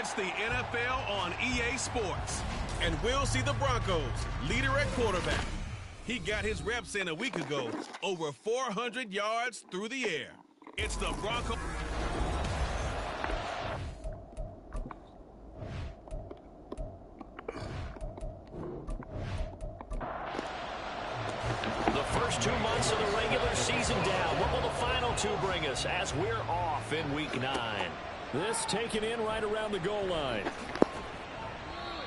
It's the NFL on EA Sports. And we'll see the Broncos leader at quarterback. He got his reps in a week ago, over 400 yards through the air. It's the Broncos. The first 2 months of the regular season down. What will the final 2 bring us as we're off in Week 9? This taken in right around the goal line.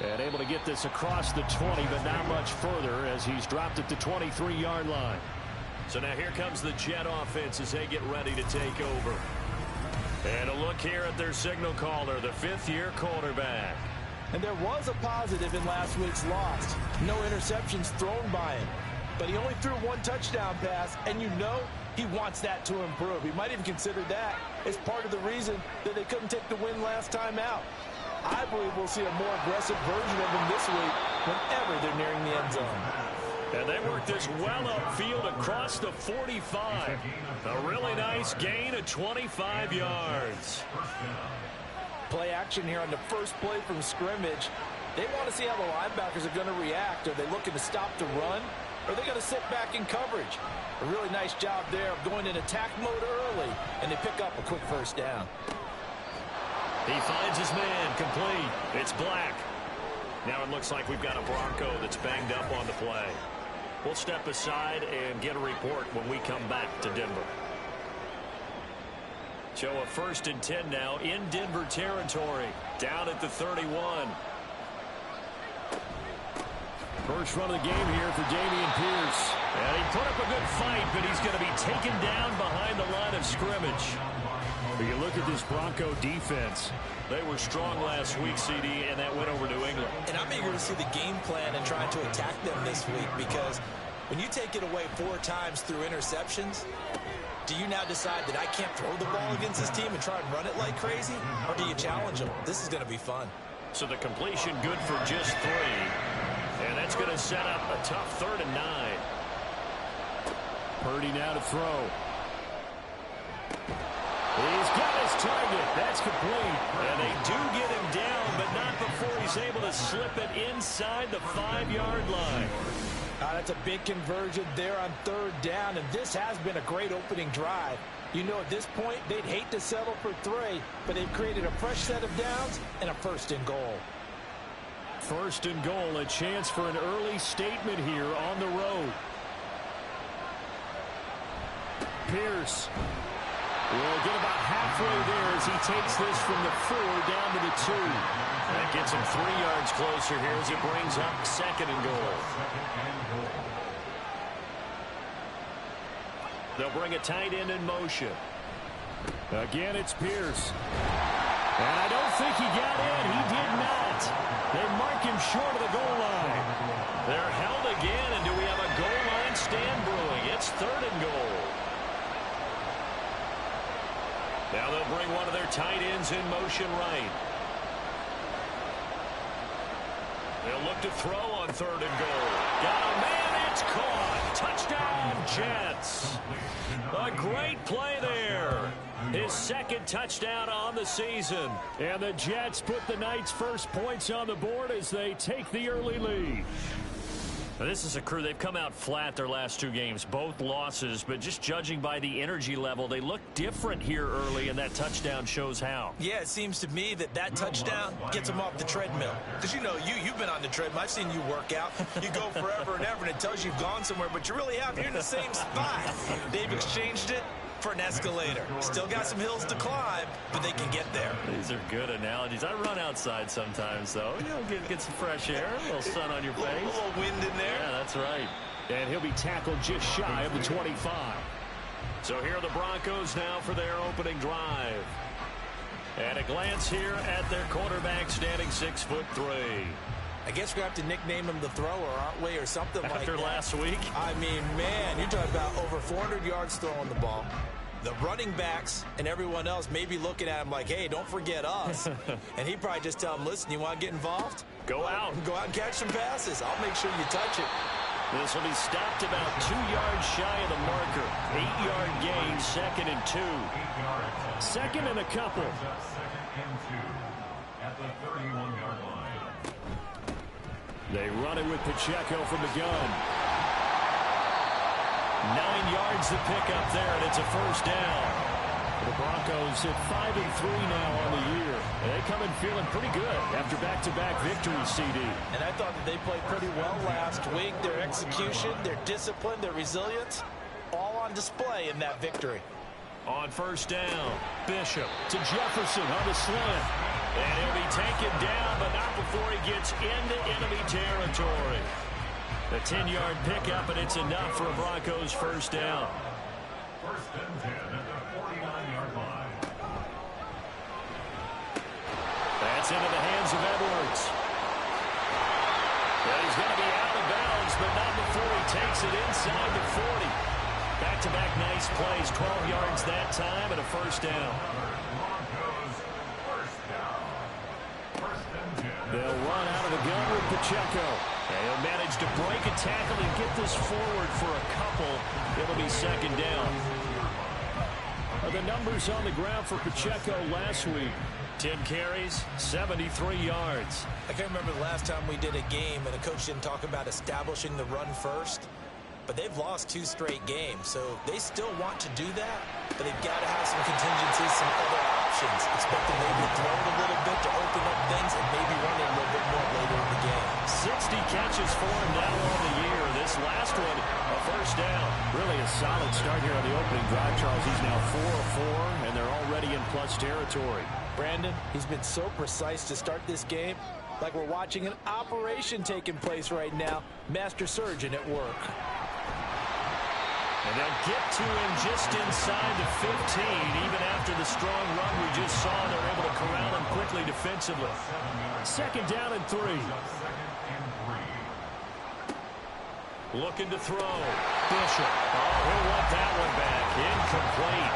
And able to get this across the 20, but not much further as he's dropped at the 23-yard line. So now here comes the Jet offense as they get ready to take over. And a look here at their signal caller, the 5th-year quarterback. And there was a positive in last week's loss. No interceptions thrown by him. But he only threw 1 touchdown pass, and you know he wants that to improve. He might even consider that as part of the reason that they couldn't take the win last time out. I believe we'll see a more aggressive version of him this week whenever they're nearing the end zone. And they work this well upfield across the 45. A really nice gain of 25 yards. Play action here on the first play from scrimmage. They want to see how the linebackers are going to react. Are they looking to stop the run? Or are they going to sit back in coverage? A really nice job there of going in attack mode early, and they pick up a quick first down. He finds his man, complete. It's Black. Now it looks like we've got a Bronco that's banged up on the play. We'll step aside and get a report when we come back to Denver. So a 1st and 10 now in Denver territory, down at the 31. First run of the game here for Dameon Pierce. And he put up a good fight, but he's going to be taken down behind the line of scrimmage. But you look at this Bronco defense. They were strong last week, CD, and that went over New England. And I'm eager to see the game plan and trying to attack them this week, because when you take it away 4 times through interceptions, do you now decide that I can't throw the ball against this team and try and run it like crazy? Or do you challenge them? This is going to be fun. So the completion good for just 3. And that's going to set up a tough 3rd and 9. Purdy now to throw. He's got his target. That's complete. And they do get him down, but not before he's able to slip it inside the 5-yard line. That's a big conversion there on 3rd down, and this has been a great opening drive. You know, at this point, they'd hate to settle for 3, but they've created a fresh set of downs and a 1st and goal. 1st and goal, a chance for an early statement here on the road. Pierce will get about halfway there as he takes this from the 4 down to the 2. That gets him 3 yards closer here as it brings up 2nd and goal. They'll bring a tight end in motion. Again, it's Pierce. And I don't think he got in. He did not. They mark him short of the goal line. They're held again, and do we have a goal line stand brewing? It's 3rd and goal. Now they'll bring one of their tight ends in motion right. They'll look to throw on 3rd and goal. Got a man, it's caught. Touchdown, Jets. A great play there. His 2nd touchdown on the season. And the Jets put the night's first points on the board as they take the early lead. Now, this is a crew. They've come out flat their last 2 games, both losses, but just judging by the energy level, they look different here early, and that touchdown shows how. Yeah, it seems to me that touchdown gets them off the treadmill. Because, you know, you've been on the treadmill. I've seen you work out. You go forever and ever, and it tells you you've gone somewhere, but you really haven't. You're in the same spot. They've exchanged it for an escalator. Still got some hills to climb, but they can get there. These are good analogies. I run outside sometimes, though. You know, get some fresh air, a little sun on your face. A little wind in there. Yeah, that's right. And he'll be tackled just shy of the 25. So here are the Broncos now for their opening drive. And a glance here at their quarterback standing 6'3". I guess we're going to have to nickname him the thrower, aren't we, or something like that. After last week? I mean, man, you're talking about over 400 yards throwing the ball. The running backs and everyone else may be looking at him like, hey, don't forget us. And he'd probably just tell him, listen, you want to get involved? Go out. Go out and catch some passes. I'll make sure you touch it. This will be stopped about 2 yards shy of the marker. 8-yard gain, 2nd and 2. 2nd and a couple. at the 31-yard line. They run it with Pacheco from the gun. 9 yards to pick up there, and it's a first down. The Broncos at 5-3 now on the year. They come in feeling pretty good after back-to-back victories, CD. And I thought that they played pretty well last week. Their execution, their discipline, their resilience, all on display in that victory. On first down, Bishop to Jefferson on the slant. And he'll be taken down, but not before he gets into enemy territory. A 10-yard pickup, and it's enough for a Broncos first down. First and 10 at the 49-yard line. That's into the hands of Edwards. Well, he's going to be out of bounds, but not before he takes it inside the 40. Back-to-back nice plays, 12 yards that time, and a first down. They'll run out of the gun with Pacheco. And he'll manage to break a tackle and get this forward for a couple. It'll be second down. The numbers on the ground for Pacheco last week. 10 carries, 73 yards. I can't remember the last time we did a game and a coach didn't talk about establishing the run first. But they've lost 2 straight games, so they still want to do that. But they've got to have some contingencies, some other options. Expect them maybe to throw it a little bit to open up things and maybe run it a little bit more later in the game. 60 catches for him now on the year. This last one, a first down. Really a solid start here on the opening drive, Charles. He's now 4 of 4, and they're already in plus territory. Brandon, he's been so precise to start this game. Like we're watching an operation taking place right now. Master surgeon at work. And they'll get to him just inside the 15. Even after the strong run we just saw, they're able to corral him quickly defensively. Second down and 3. Looking to throw. Bishop. Oh, he'll want that one back. Incomplete.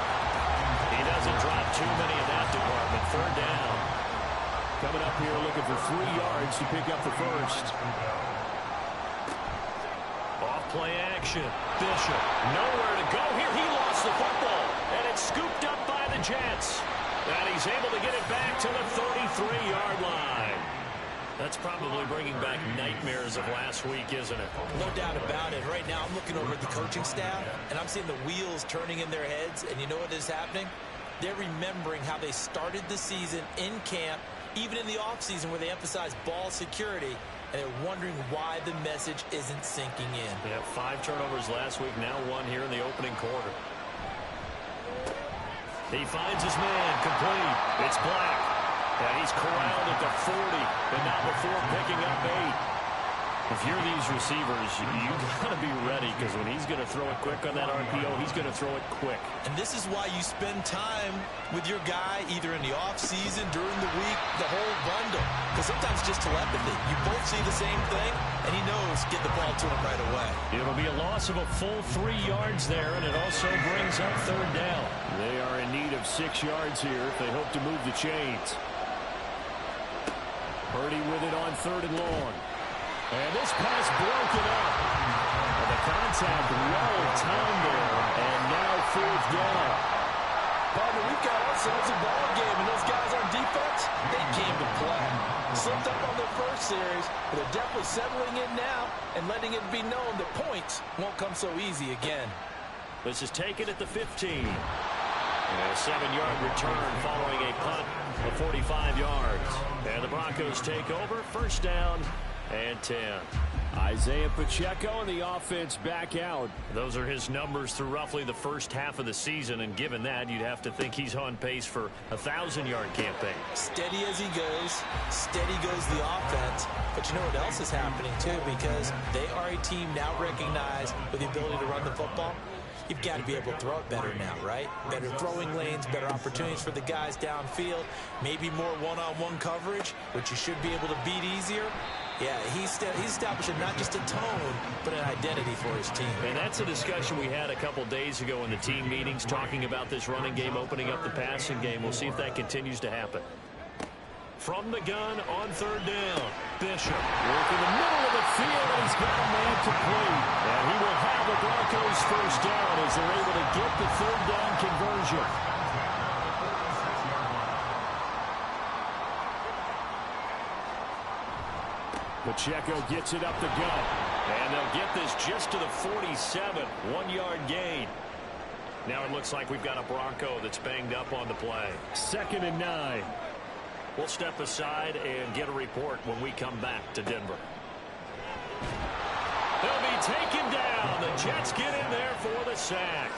He doesn't drop too many in that department. Third down. Coming up here looking for 3 yards to pick up the first. Play action. Bishop. Nowhere to go here. He lost the football. And it's scooped up by the Jets. And he's able to get it back to the 33-yard line. That's probably bringing back nightmares of last week, isn't it? No doubt about it. Right now I'm looking over at the coaching staff, and I'm seeing the wheels turning in their heads. And you know what is happening? They're remembering how they started the season in camp, even in the offseason where they emphasized ball security. And they're wondering why the message isn't sinking in. Yeah, 5 turnovers last week, now 1 here in the opening quarter. He finds his man, complete. It's Black. And he's corralled at the 40, but not before picking up 8. If you're these receivers, you got to be ready, because when he's going to throw it quick on that RPO, he's going to throw it quick. And this is why you spend time with your guy either in the offseason, during the week, the whole bundle. Because sometimes just telepathy. You both see the same thing, and he knows get the ball to him right away. It'll be a loss of a full 3 yards there, and it also brings up third down. They are in need of 6 yards here if they hope to move the chains. Purdy with it on 3rd and long. And this pass broken up. And the contact well timed there. And now 4th down. Partner, we've got ourselves a ball game, and those guys on defense, they came to play. Slipped up on their first series, but they're definitely settling in now and letting it be known that points won't come so easy again. This is taken at the 15. And a 7-yard return following a punt of 45 yards. And the Broncos take over. First down and 10. Isaiah Pacheco and the offense back out. Those are his numbers through roughly the first half of the season, and given that, you'd have to think he's on pace for a 1,000-yard campaign. Steady as he goes, steady goes the offense. But you know what else is happening, too, because they are a team now recognized with the ability to run the football. You've got to be able to throw it better now, right? Better throwing lanes, better opportunities for the guys downfield, maybe more one-on-one coverage, which you should be able to beat easier. Yeah, he's establishing not just a tone, but an identity for his team. And that's a discussion we had a couple days ago in the team meetings, talking about this running game, opening up the passing game. We'll see if that continues to happen. From the gun on 3rd down, Bishop working the middle of the field, and he's got a man complete. And he will have the Broncos first down as they're able to get the 3rd down conversion. Pacheco gets it up the gut. And they'll get this just to the 47. 1-yard gain. Now it looks like we've got a Bronco that's banged up on the play. 2nd and 9. We'll step aside and get a report when we come back to Denver. They'll be taken down. The Jets get in there for the sack.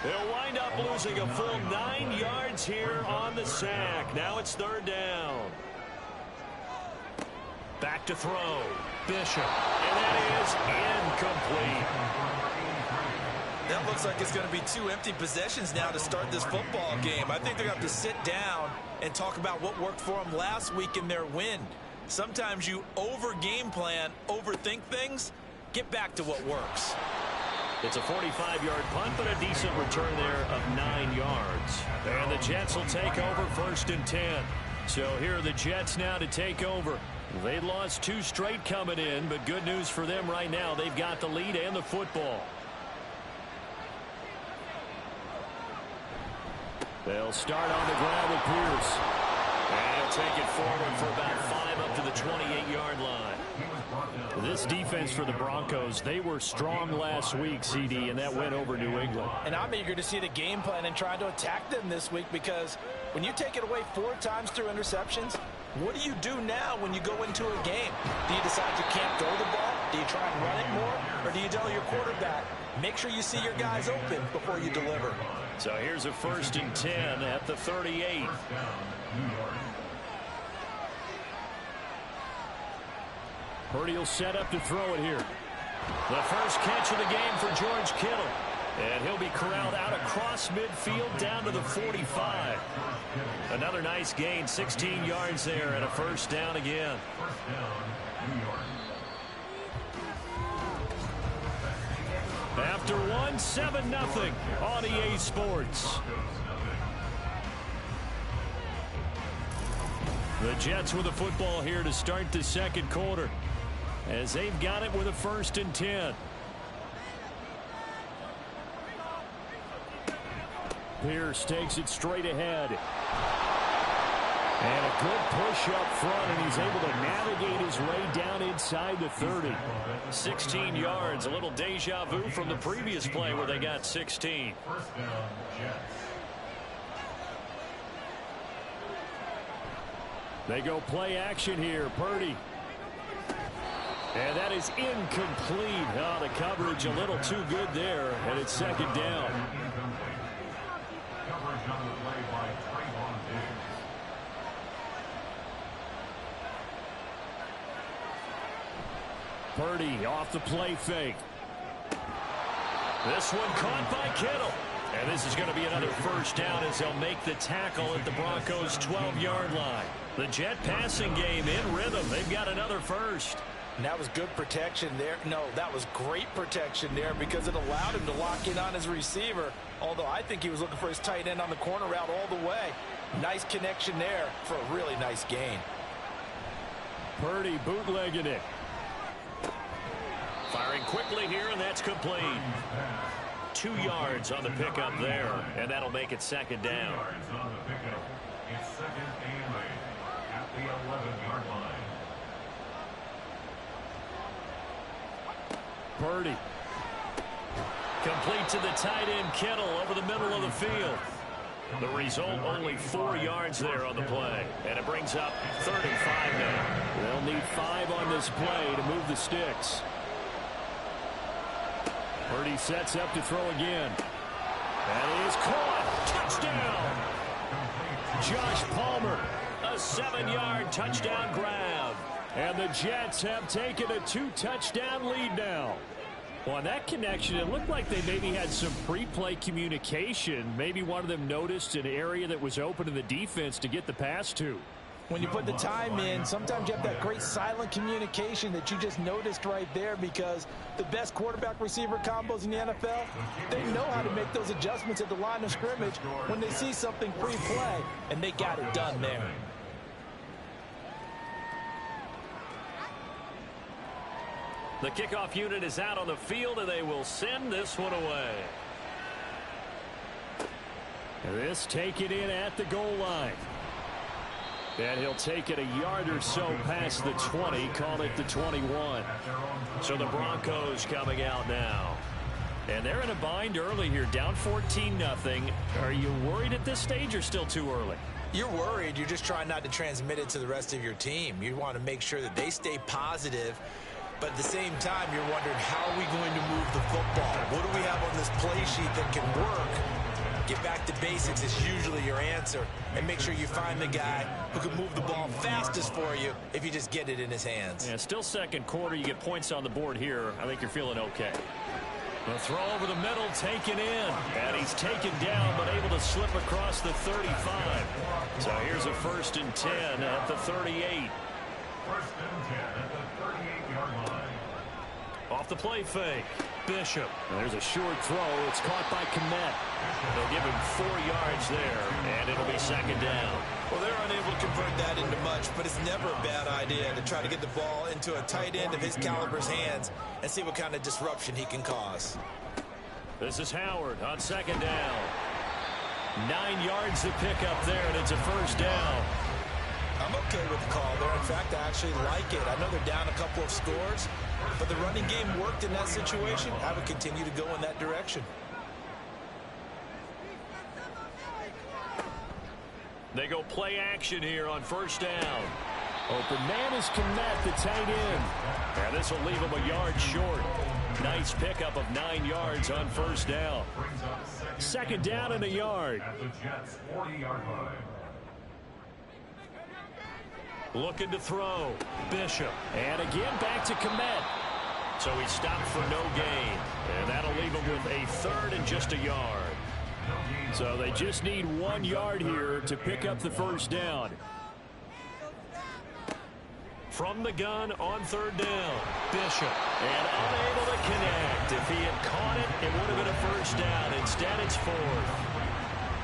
They'll wind up losing a full 9 yards here on the sack. Now it's 3rd down. Back to throw. Bishop. And that is incomplete. That looks like it's going to be 2 empty possessions now to start this football game. I think they're going to have to sit down and talk about what worked for them last week in their win. Sometimes you over-game plan, overthink things, get back to what works. It's a 45-yard punt, but a decent return there of 9 yards. And the Jets will take over 1st and 10. So here are the Jets now to take over. They lost 2 straight coming in, but good news for them right now. They've got the lead and the football. They'll start on the ground with Pierce. And he'll take it forward for about 5 up to the 28-yard line. This defense for the Broncos, they were strong last week, CD, and that went over New England. And I'm eager to see the game plan and try to attack them this week, because when you take it away 4 times through interceptions, what do you do now when you go into a game? Do you decide you can't throw the ball? Do you try and run it more? Or do you tell your quarterback, make sure you see your guys open before you deliver? So here's a 1st and 10 at the 38. Purdy will set up to throw it here. The first catch of the game for George Kittle. And he'll be corralled out across midfield down to the 45. Another nice gain, 16 yards there, and a 1st down again. After 1, 7-0 on EA Sports. The Jets with the football here to start the 2nd quarter, as they've got it with a 1st and 10. Pierce takes it straight ahead. And a good push up front, and he's able to navigate his way down inside the 30. 16 yards, a little deja vu from the previous play where they got 16. They go play action here. Purdy. And that is incomplete. Oh, the coverage a little too good there, and it's 2nd down. Purdy off the play fake. This one caught by Kittle. And this is going to be another 1st down as they'll make the tackle at the Broncos' 12-yard line. The Jet passing game in rhythm. They've got another 1st. And that was good protection there. No, that was great protection there, because it allowed him to lock in on his receiver, although I think he was looking for his tight end on the corner route all the way. Nice connection there for a really nice gain. Purdy bootlegging it. Firing quickly here, and that's complete. 2 yards on the pickup there, and that'll make it 2nd down. It's 2nd and 8 at the 11-yard line. Purdy. Complete to the tight end Kittle over the middle of the field. The result, only 4 yards there on the play, and it brings up 3rd and 5 now. They'll need 5 on this play to move the sticks. Purdy sets up to throw again. That is caught. Touchdown. Josh Palmer, a 7-yard touchdown grab. And the Jets have taken a 2-touchdown lead now. Well, on that connection, it looked like they maybe had some pre-play communication. Maybe one of them noticed an area that was open in the defense to get the pass to. When you put the time in, sometimes you have that great silent communication that you just noticed right there, because the best quarterback-receiver combos in the NFL, they know how to make those adjustments at the line of scrimmage when they see something pre-play, and they got it done there. The kickoff unit is out on the field, and they will send this one away. This taken in at the goal line. And he'll take it a yard or so past the 20, call it the 21. So the Broncos coming out now. And they're in a bind early here, down 14-0. Are you worried at this stage or still too early? You're worried. You're just trying not to transmit it to the rest of your team. You want to make sure that they stay positive. But at the same time, you're wondering, how are we going to move the football? What do we have on this play sheet that can work? Get back to basics is usually your answer. And make sure you find the guy who can move the ball fastest for you if you just get it in his hands. Yeah, still second quarter. You get points on the board here. I think you're feeling okay. The throw over the middle taken in. And he's taken down but able to slip across the 35. So here's a 1st and 10 at the 38. 1st and 10 at the 38-yard line. Off the play fake. Bishop. There's a short throw. It's caught by Kmet. They'll give him 4 yards there, and it'll be 2nd down. Well, they're unable to convert that into much, but it's never a bad idea to try to get the ball into a tight end of his caliber's hands and see what kind of disruption he can cause. This is Howard on 2nd down. 9 yards to pick up there, and it's a 1st down. I'm okay with the call there. In fact, I actually like it. I know they're down a couple of scores, but the running game worked in that situation. I would continue to go in that direction. They go play action here on 1st down. Open man is Kmet, the tight end. And this will leave him a yard short. Nice pickup of 9 yards on 1st down. 2nd down and a yard. At the Jets' 40-yard line. Looking to throw. Bishop. And again back to Kmet. So he stopped for no gain. And that'll leave him with a 3rd and just a yard. So they just need 1 yard here to pick up the 1st down. From the gun on 3rd down. Bishop. And unable to connect. If he had caught it, it would have been a 1st down. Instead, it's 4th.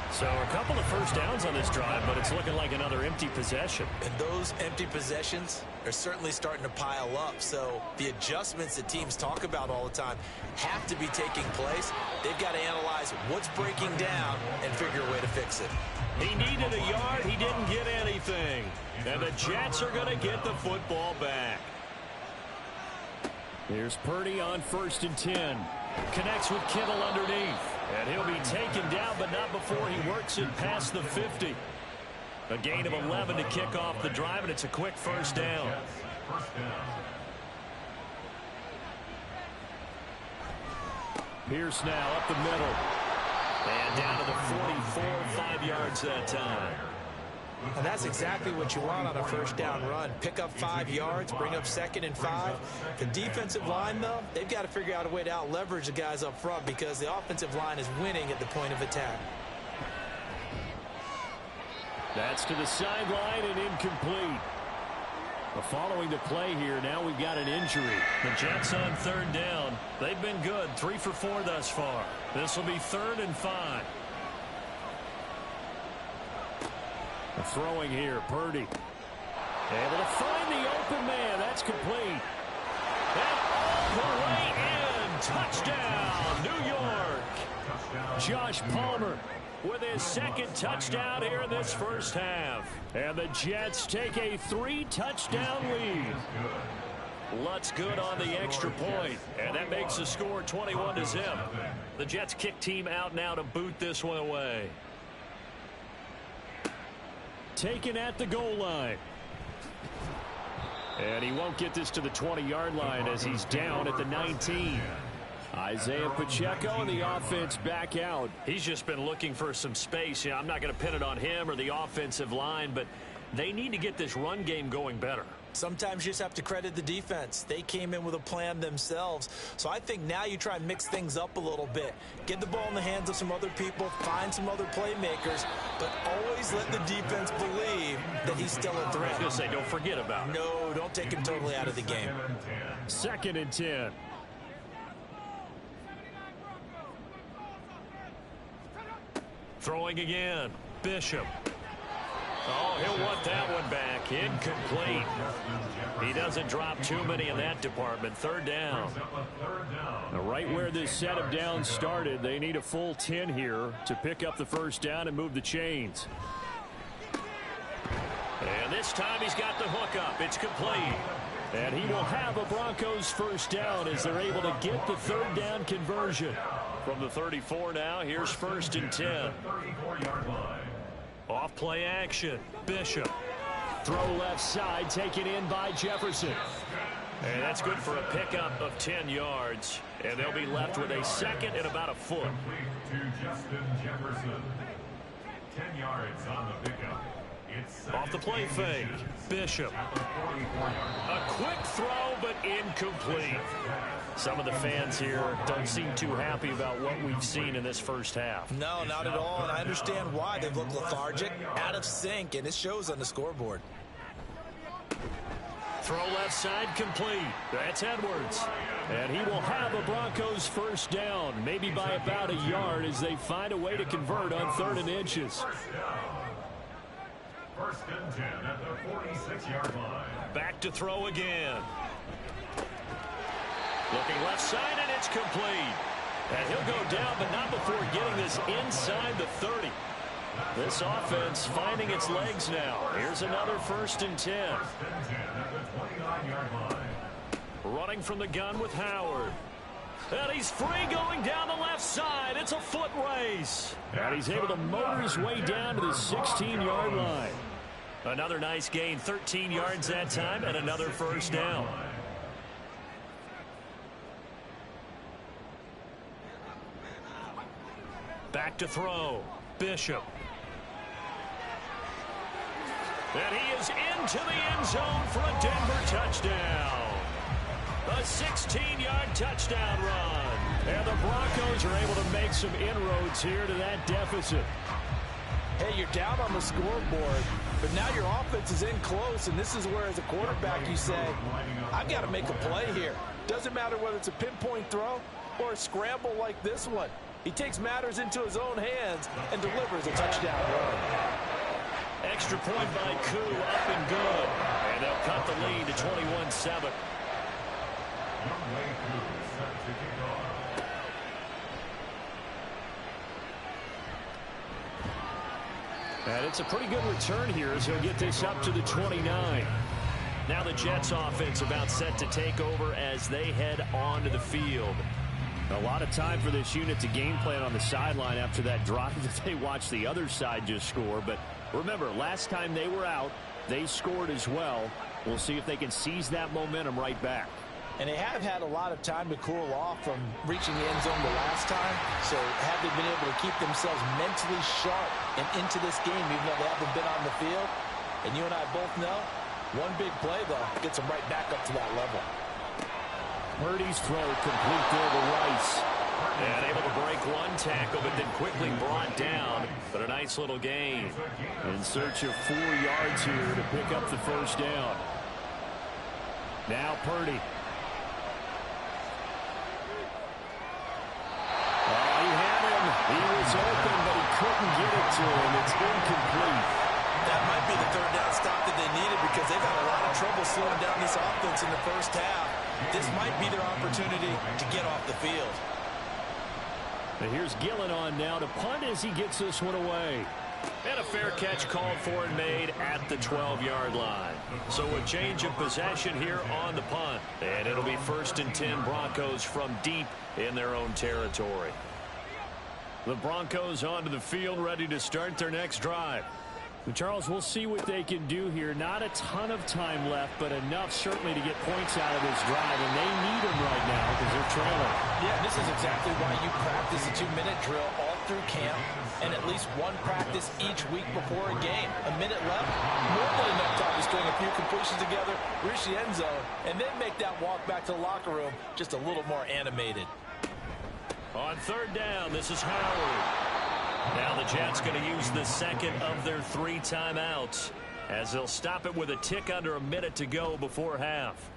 So a couple of 1st downs on this drive, but it's looking like another empty possession. And those empty possessions are certainly starting to pile up. So the adjustments that teams talk about all the time have to be taking place. They've got to analyze what's breaking down and figure a way to fix it. He needed a yard. He didn't get anything. And the Jets are going to get the football back. Here's Purdy on 1st and 10. Connects with Kittle underneath. And he'll be taken down, but not before he works it past the 50. A gain of 11 to kick off the drive, and it's a quick 1st down. Pierce now up the middle. And down to the 44, 5 yards that time. And that's exactly what you want on a 1st down run. Pick up 5 yards, bring up 2nd and 5. The defensive line, though, they've got to figure out a way to out-leverage the guys up front because the offensive line is winning at the point of attack. That's to the sideline and incomplete. Following the play here, now we've got an injury. The Jets on 3rd down. They've been good, 3 for 4 thus far. This will be 3rd and 5. Throwing here, Purdy. Able to find the open man. That's complete. And all the way in. Touchdown, New York. Josh Palmer with his 2nd touchdown here in this 1st half. And the Jets take a 3-touchdown lead. Lutz good on the extra point. And that makes the score 21-0. The Jets kick team out now to boot this one away. Taken at the goal line. And he won't get this to the 20-yard line as he's down at the 19. Isaiah Pacheco and the offense back out. He's just been looking for some space. I'm not going to pin it on him or the offensive line, but they need to get this run game going better. Sometimes you just have to credit the defense. They came in with a plan themselves. So I think now you try and mix things up a little bit. Get the ball in the hands of some other people, find some other playmakers, but always let the defense believe that he's still a threat. I was going to say, don't forget about it. No, don't take him totally out of the game. 2nd and 10. Throwing again. Bishop. Oh, he'll want that one back. Incomplete. He doesn't drop too many in that department. 3rd down. Right where this set of downs started, they need a full 10 here to pick up the 1st down and move the chains. And this time he's got the hook up. It's complete. And he will have a Broncos first down as they're able to get the third down conversion. From the 34 now, here's 1st and 10. Off play action. Bishop. Throw left side, taken in by Jefferson. And that's good for a pickup of 10 yards. And they'll be left with a second and about a foot. To Justin Jefferson. 10 yards on the pickup. Off the play fake. Bishop. A quick throw, but incomplete. Some of the fans here don't seem too happy about what we've seen in this first half. No, not at all, and I understand why. They've looked lethargic, out of sync, and it shows on the scoreboard. Throw left side complete. That's Edwards. And he will have a Broncos first down, maybe by about a yard as they find a way to convert on 3rd and inches. 1st and 10 at the 46-yard line. Back to throw again. Looking left side, and it's complete. And he'll go down, but not before getting this inside the 30. This offense finding its legs now. Here's another 1st and 10. 1st and 10 at the 29-yard line. Running from the gun with Howard. And he's free going down the left side. It's a foot race. And he's able to motor his way down to the 16-yard line. Another nice gain, 13 yards that time, and another first down. Back to throw. Bishop. And he is into the end zone for a Denver touchdown. A 16-yard touchdown run. And the Broncos are able to make some inroads here to that deficit. Hey, you're down on the scoreboard, but now your offense is in close, and this is where, as a quarterback, you say, I've got to make a play here. Doesn't matter whether it's a pinpoint throw or a scramble like this one. He takes matters into his own hands and delivers a touchdown run. Extra point by Koo, up and good. And they'll cut the lead to 21-7. And it's a pretty good return here as he'll get this up to the 29. Now the Jets offense about set to take over as they head onto the field. A lot of time for this unit to game plan on the sideline after that drive that they watched the other side just score. But remember, last time they were out, they scored as well. We'll see if they can seize that momentum right back. And they have had a lot of time to cool off from reaching the end zone the last time. So have they been able to keep themselves mentally sharp and into this game, even though they haven't been on the field? And you and I both know, one big play, though, gets them right back up to that level. Purdy's throw complete there to Rice. And able to break one tackle, but then quickly brought down. But a nice little gain. In search of 4 yards here to pick up the first down. Now Purdy. He had him. He was open, but he couldn't get it to him. It's incomplete. That might be the third down stop that they needed because they've had a lot of trouble slowing down this offense in the first half. This might be their opportunity to get off the field. And here's Gillen on now to punt as he gets this one away. And a fair catch called for and made at the 12-yard line. So a change of possession here on the punt. And it'll be 1st and 10 Broncos from deep in their own territory. The Broncos onto the field ready to start their next drive. Charles, we'll see what they can do here. Not a ton of time left, but enough certainly to get points out of this drive, and they need them right now because they're trailing. Yeah, this is exactly why you practice a 2-minute drill all through camp and at least one practice each week before a game. A minute left, more than enough time to string a few completions together, reach the end zone, and then make that walk back to the locker room just a little more animated. On 3rd down, this is Howard. Now the Jets going to use the second of their 3 timeouts as they'll stop it with a tick under a minute to go before half.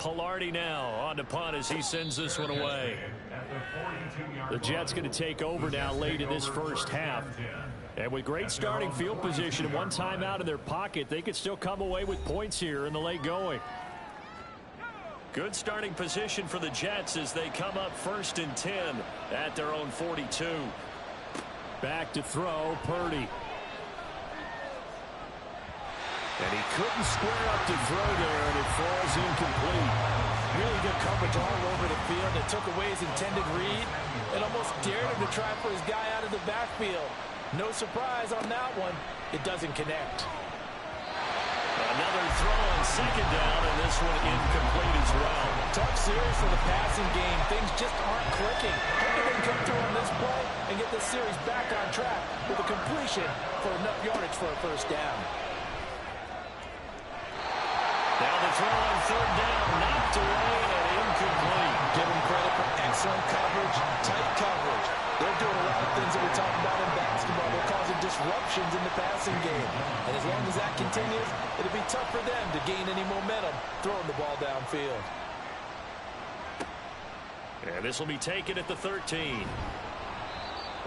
Palardy now on to punt as he sends this one away. The Jets going to take over now late in this first half. And with great starting field position and 1 timeout in their pocket, they could still come away with points here in the late going. Good starting position for the Jets as they come up 1st and 10 at their own 42. Back to throw, Purdy. And he couldn't square up to throw there, and it falls incomplete. Really good coverage all over the field. It took away his intended read and almost dared him to try for his guy out of the backfield. No surprise on that one. It doesn't connect. Another throw on second down, and this one incomplete as well. Tough series for the passing game. Things just aren't clicking. Hoping they can come through on this play and get this series back on track with a completion for enough yardage for a first down. Now the throw on third down, knocked away and incomplete. Give them credit for excellent coverage, tight coverage. They're doing a lot of things that we talk about in basketball. They're causing disruptions in the passing game. And as long as that continues, it'll be tough for them to gain any momentum throwing the ball downfield. And this will be taken at the 13.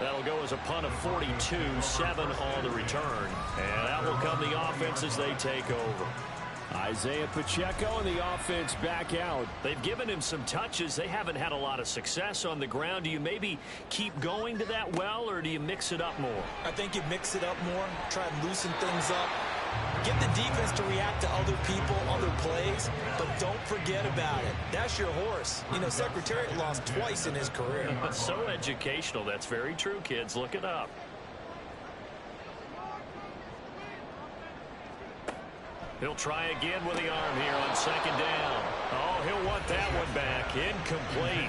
That'll go as a punt of 42, 7 on the return. And that will come the offense as they take over. Isaiah Pacheco and the offense back out. They've given him some touches. They haven't had a lot of success on the ground. Do you maybe keep going to that well, or do you mix it up more? I think you mix it up more, try and loosen things up. Get the defense to react to other people, other plays, but don't forget about it. That's your horse. You know, Secretariat lost twice in his career. So educational. That's very true, kids. Look it up. He'll try again with the arm here on second down. Oh, he'll want that one back. Incomplete.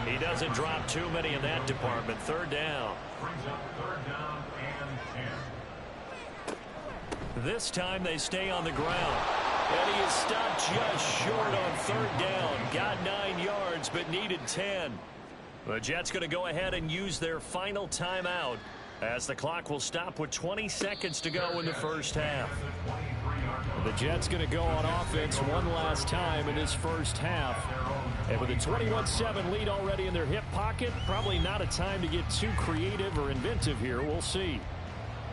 He doesn't drop too many in that department. Third down. Brings up third down and 10. This time they stay on the ground. And he is stopped just short on third down. Got 9 yards, but needed 10. The Jets going to go ahead and use their final timeout as the clock will stop with 20 seconds to go in the first half. The Jets going to go on offense one last time in this first half. And with a 21-7 lead already in their hip pocket, probably not a time to get too creative or inventive here. We'll see.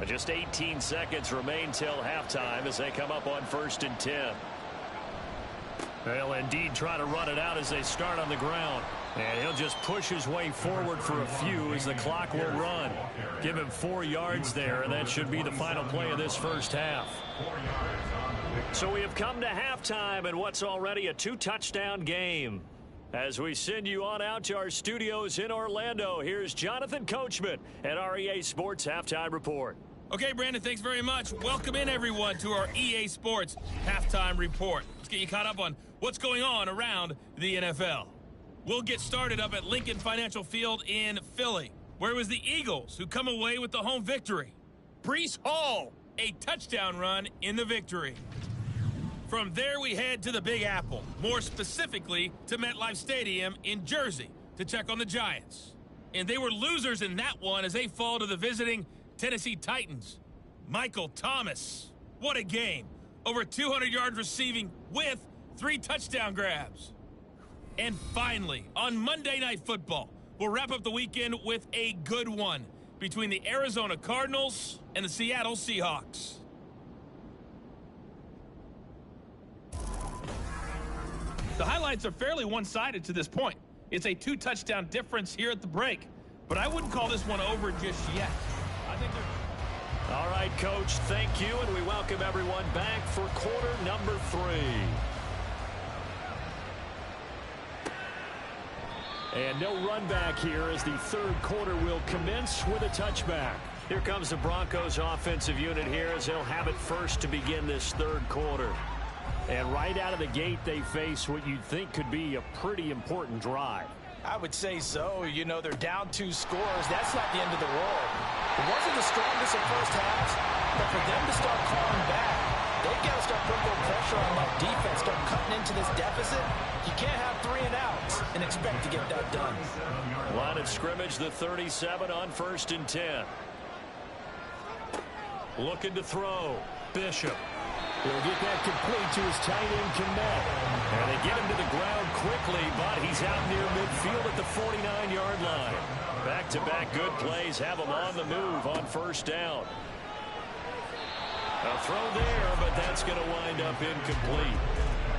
Just 18 seconds remain till halftime as they come up on 1st and 10. They'll indeed try to run it out as they start on the ground. And he'll just push his way forward for a few as the clock will run. Give him 4 yards there, and that should be the final play of this first half. So we have come to halftime in what's already a 2-touchdown game. As we send you on out to our studios in Orlando, here's Jonathan Coachman at our EA Sports Halftime Report. Okay, Brandon, thanks very much. Welcome in, everyone, to our EA Sports Halftime Report. Let's get you caught up on what's going on around the NFL. We'll get started up at Lincoln Financial Field in Philly, where it was the Eagles who come away with the home victory. Breece Hall, a touchdown run in the victory. From there, we head to the Big Apple, more specifically to MetLife Stadium in Jersey to check on the Giants. And they were losers in that one as they fall to the visiting Tennessee Titans. Michael Thomas, what a game. Over 200 yards receiving with 3 touchdown grabs. And finally, on Monday Night Football, we'll wrap up the weekend with a good one between the Arizona Cardinals and the Seattle Seahawks. The highlights are fairly one-sided to this point. It's a 2-touchdown difference here at the break, but I wouldn't call this one over just yet. I think they're... All right, Coach, thank you, and we welcome everyone back for quarter number 3. And no run back here as the third quarter will commence with a touchback. Here comes the Broncos offensive unit here as they'll have it first to begin this third quarter. And right out of the gate, they face what you'd think could be a pretty important drive. I would say so. You know, they're down 2 scores. That's not the end of the world. It wasn't the strongest of first halves, but for them to start calling back, they've got to start putting more pressure on that defense, start cutting into this deficit. You can't have 3 and outs and expect to get that done. Line of scrimmage, the 37 on 1st and 10. Looking to throw. Bishop. He'll get that complete to his tight end, Kmet. And they get him to the ground quickly, but he's out near midfield at the 49-yard line. Back-to-back good plays have him on the move on 1st down. A throw there, but that's going to wind up incomplete.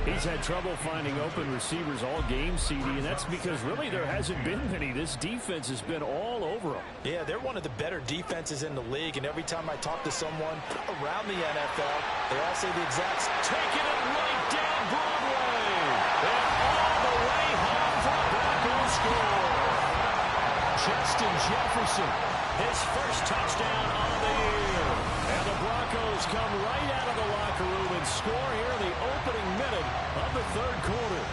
He's had trouble finding open receivers all game, CD, and that's because really there hasn't been many. This defense has been all over them. Yeah, they're one of the better defenses in the league, and every time I talk to someone around the NFL, they all say the exact same. Taking it right down Broadway. And all the way home for a Broncos score. Justin Jefferson, his first touchdown of the year. And the Broncos come right out of the locker room and score here in the opening minute of the third quarter.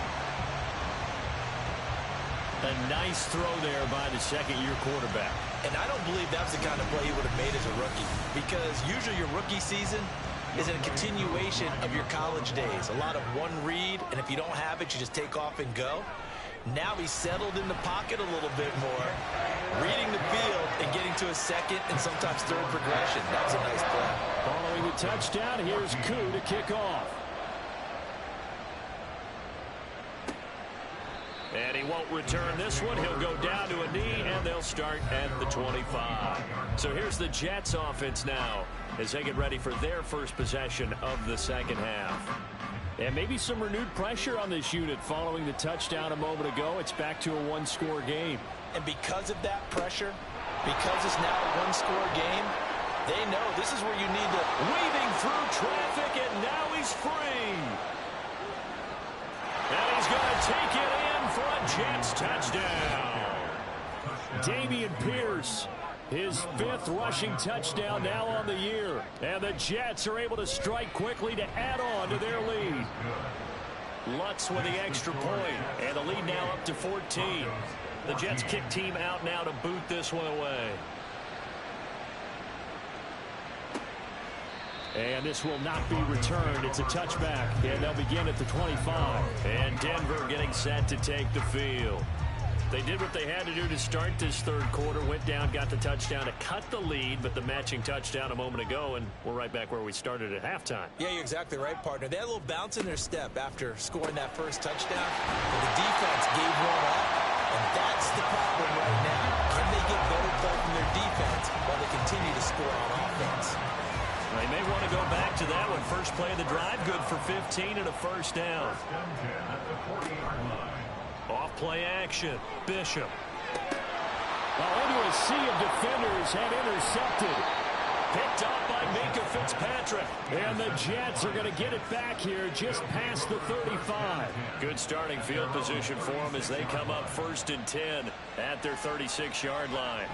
A nice throw there by the second-year quarterback. And I don't believe that's the kind of play he would have made as a rookie, because usually your rookie season is a continuation of your college days. A lot of one read, and if you don't have it, you just take off and go. Now he's settled in the pocket a little bit more, reading the field and getting to a second and sometimes third progression. That was a nice play. Following the touchdown, here's Koo to kick off. And he won't return this one. He'll go down to a knee, and they'll start at the 25. So here's the Jets offense now as they get ready for their first possession of the second half. And maybe some renewed pressure on this unit following the touchdown a moment ago. It's back to a one-score game. And because of that pressure, because it's now a one-score game, they know this is where you need to... Weaving through traffic, and now he's free. And he's going to take it in for a Jets touchdown. Dameon Pierce, his 5th rushing touchdown now on the year. And the Jets are able to strike quickly to add on to their lead. Lutz with the extra point, and the lead now up to 14. The Jets kick team out now to boot this one away. And this will not be returned. It's a touchback, and they'll begin at the 25. And Denver getting set to take the field. They did what they had to do to start this third quarter, went down, got the touchdown to cut the lead, but the matching touchdown a moment ago, and we're right back where we started at halftime. Yeah, you're exactly right, partner. They had a little bounce in their step after scoring that first touchdown. But the defense gave one up, and that's the problem right now. Can they get better play from their defense while they continue to score on offense? They may want to go back to that one. First play of the drive, good for 15 and a first down. Off play action. Bishop. Into a sea of defenders and intercepted. Picked up by Minkah Fitzpatrick. And the Jets are going to get it back here just past the 35. Good starting field position for them as they come up 1st and 10 at their 36-yard line.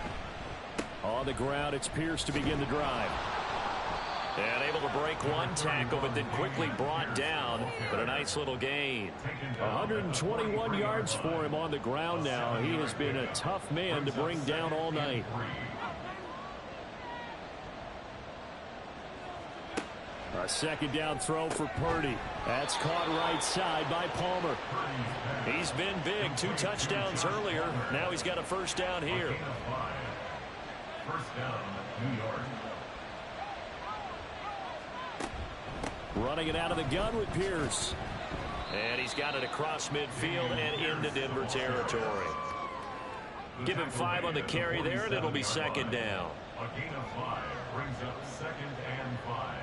On the ground, it's Pierce to begin the drive. And able to break one tackle, but then quickly brought down. But a nice little gain. 121 yards for him on the ground now. He has been a tough man to bring down all night. A second down throw for Purdy. That's caught right side by Palmer. He's been big. 2 touchdowns earlier. Now he's got a first down here. First down, New York. Running it out of the gun with Pierce. And he's got it across midfield and into Denver territory. Give him 5 on the carry there, and it'll be second down. A gain of 5 brings up 2nd and 5.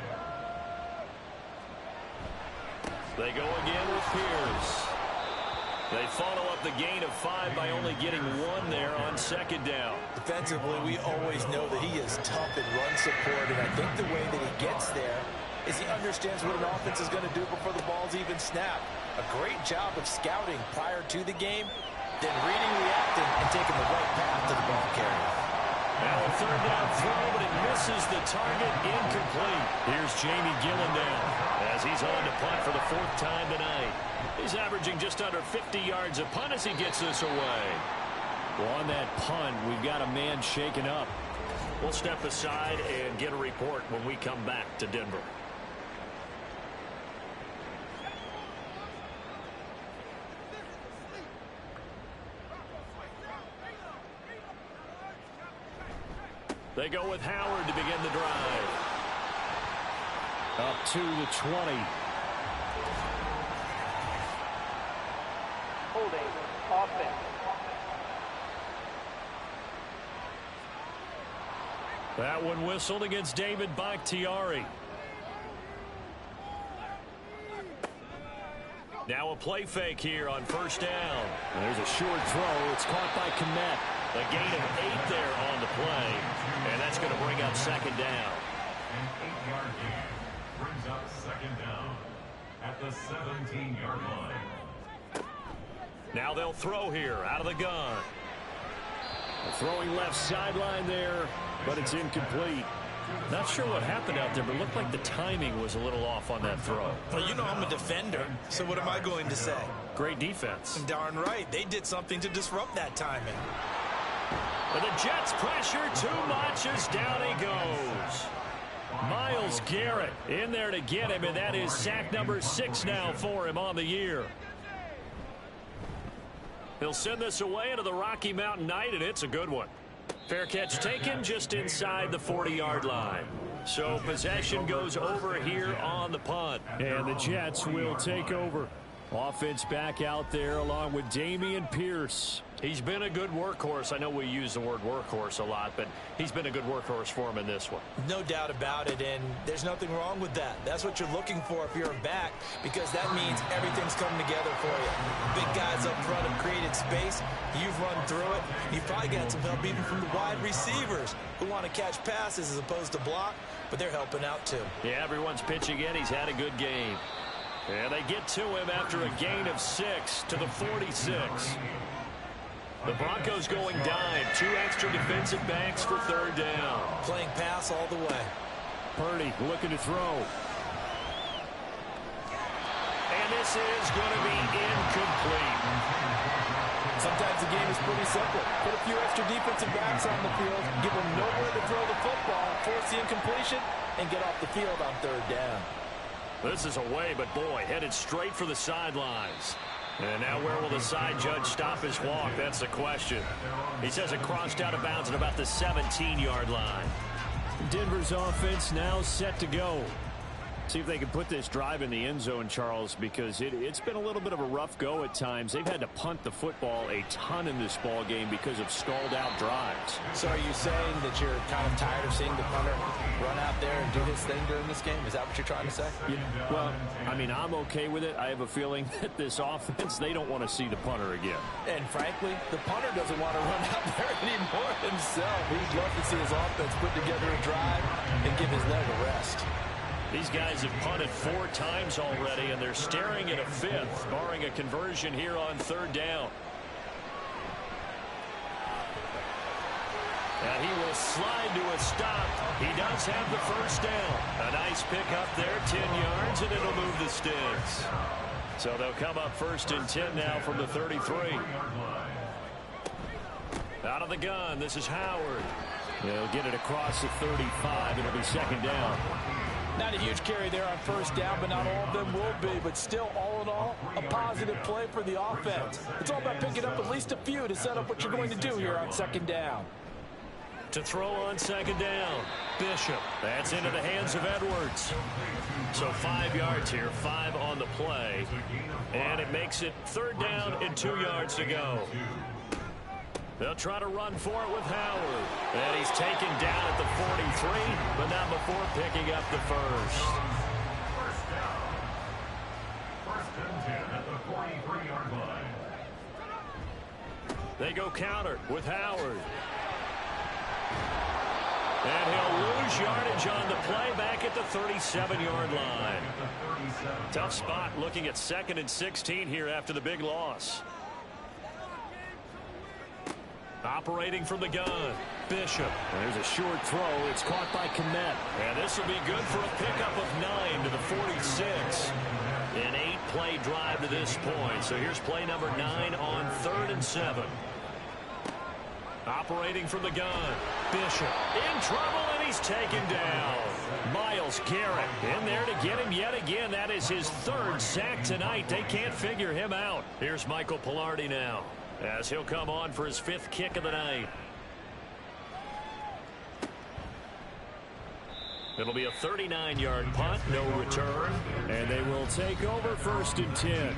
They go again with Pierce. They follow up the gain of 5 by only getting 1 there on second down. Defensively, we always know that he is tough in run support, and I think the way that he gets there is he understands what an offense is going to do before the ball's even snapped. A great job of scouting prior to the game, then reading, reacting, and taking the right path to the ball carrier. Now a third down throw, but it misses the target, incomplete. Here's Jamie Gilliland as he's on to punt for the 4th time tonight. He's averaging just under 50 yards a punt as he gets this away. Well, on that punt, we've got a man shaken up. We'll step aside and get a report when we come back to Denver. They go with Howard to begin the drive. Up to the 20. Holding offense. That one whistled against David Bakhtiari. Now a play fake here on first down. There's a short throw. It's caught by Kmet. A gain of 8 there on the play. And that's going to bring up second down. An 8-yard gain brings up second down at the 17-yard line. Now they'll throw here out of the gun. Throwing left sideline there, but it's incomplete. Not sure what happened out there, but it looked like the timing was a little off on that throw. Well, you know I'm a defender, so what am I going to say? Great defense. Darn right. They did something to disrupt that timing. But the Jets pressure too much as down he goes. Myles Garrett in there to get him, and that is sack number 6 now for him on the year. He'll send this away into the Rocky Mountain Night, and it's a good one. Fair catch taken just inside the 40-yard line. So possession goes over here on the punt. And the Jets will take over. Offense back out there along with Dameon Pierce. He's been a good workhorse. I know we use the word workhorse a lot, but he's been a good workhorse for him in this one. No doubt about it, and there's nothing wrong with that. That's what you're looking for if you're a back, because that means everything's coming together for you. Big guys up front have created space. You've run through it. You've probably got some help even from the wide receivers who want to catch passes as opposed to block, but they're helping out too. Yeah, everyone's pitching in. He's had a good game. And they get to him after a gain of 6 to the 46. The Broncos going dime. 2 extra defensive backs for third down. Playing pass all the way. Purdy looking to throw. And this is going to be incomplete. Sometimes the game is pretty simple. Put a few extra defensive backs on the field, give them nowhere to throw the football, force the incompletion, and get off the field on third down. This is away, but boy, headed straight for the sidelines. And now where will the side judge stop his walk? That's the question. He says it crossed out of bounds at about the 17-yard line. Denver's offense now set to go. See if they can put this drive in the end zone, Charles, because it's been a little bit of a rough go at times. They've had to punt the football a ton in this ball game because of stalled-out drives. So are you saying that you're kind of tired of seeing the punter run out there and do his thing during this game? Is that what you're trying to say? Yeah, well, I mean, I'm okay with it. I have a feeling that this offense, they don't want to see the punter again. And frankly, the punter doesn't want to run out there anymore himself. He'd love to see his offense put together a drive and give his leg a rest. These guys have punted 4 times already, and they're staring at a 5th, barring a conversion here on third down. And he will slide to a stop. He does have the first down. A nice pick up there, 10 yards, and it'll move the sticks. So they'll come up first and 10 now from the 33. Out of the gun, this is Howard. They'll get it across the 35. It'll be second down. Not a huge carry there on first down, but not all of them will be. But still, all in all, a positive play for the offense. It's all about picking up at least a few to set up what you're going to do here on second down. To throw on second down, Bishop. That's into the hands of Edwards. So 5 yards here, 5 on the play. And it makes it third down and 2 yards to go. They'll try to run for it with Howard. And he's taken down at the 43, but not before picking up the first. First down. First and 10 at the 43-yard line. They go counter with Howard. And he'll lose yardage on the play back at the 37-yard line. Tough spot looking at 2nd and 16 here after the big loss. Operating from the gun, Bishop. There's a short throw. It's caught by Kmet. And this will be good for a pickup of 9 to the 46. An 8-play drive to this point. So here's play number 9 on 3rd and 7. Operating from the gun, Bishop in trouble, and he's taken down. Myles Garrett in there to get him yet again. That is his 3rd sack tonight. They can't figure him out. Here's Michael Palardy now, as he'll come on for his 5th kick of the night. It'll be a 39-yard punt, no return. And they will take over 1st and 10.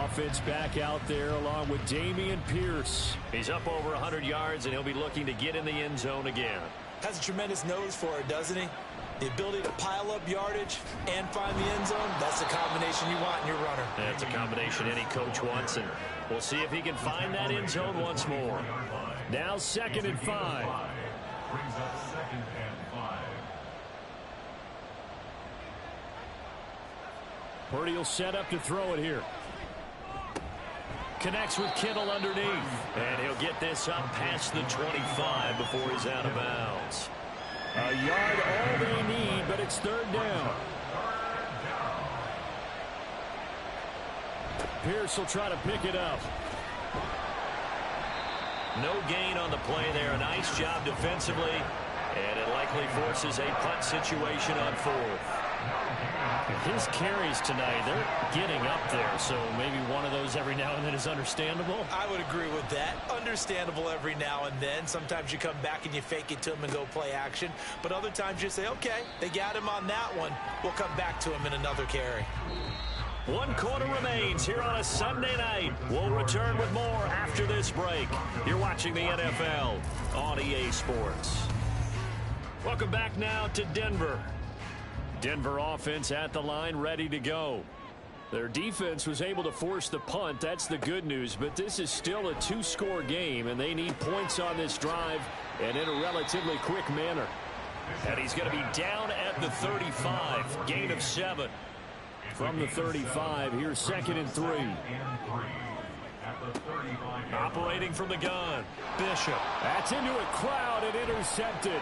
Offense back out there along with Dameon Pierce. He's up over 100 yards, and he'll be looking to get in the end zone again. Has a tremendous nose for it, doesn't he? The ability to pile up yardage and find the end zone, that's the combination you want in your runner. That's a combination any coach wants, and we'll see if he can find that end zone once more. Now 2nd and 5. Brings up 2nd and 5. Purdy will set up to throw it here. Connects with Kittle underneath. And he'll get this up past the 25 before he's out of bounds. A yard all they need, but it's 3rd down. Pierce will try to pick it up. No gain on the play there. A nice job defensively. And it likely forces a punt situation on 4th. His carries tonight, they're getting up there, so maybe one of those every now and then is understandable. I would agree with that. Understandable every now and then. Sometimes you come back and you fake it to him and go play action. But other times you say, okay, they got him on that one. We'll come back to him in another carry. 1 quarter remains here on a Sunday night. We'll return with more after this break. You're watching the NFL on EA Sports. Welcome back now to Denver. Denver offense at the line, ready to go. Their defense was able to force the punt. That's the good news, but this is still a 2-score game, and they need points on this drive and in a relatively quick manner. And he's going to be down at the 35, gain of 7. From the 35, here's 2nd and 3. Operating from the gun, Bishop. That's into a crowd and intercepted.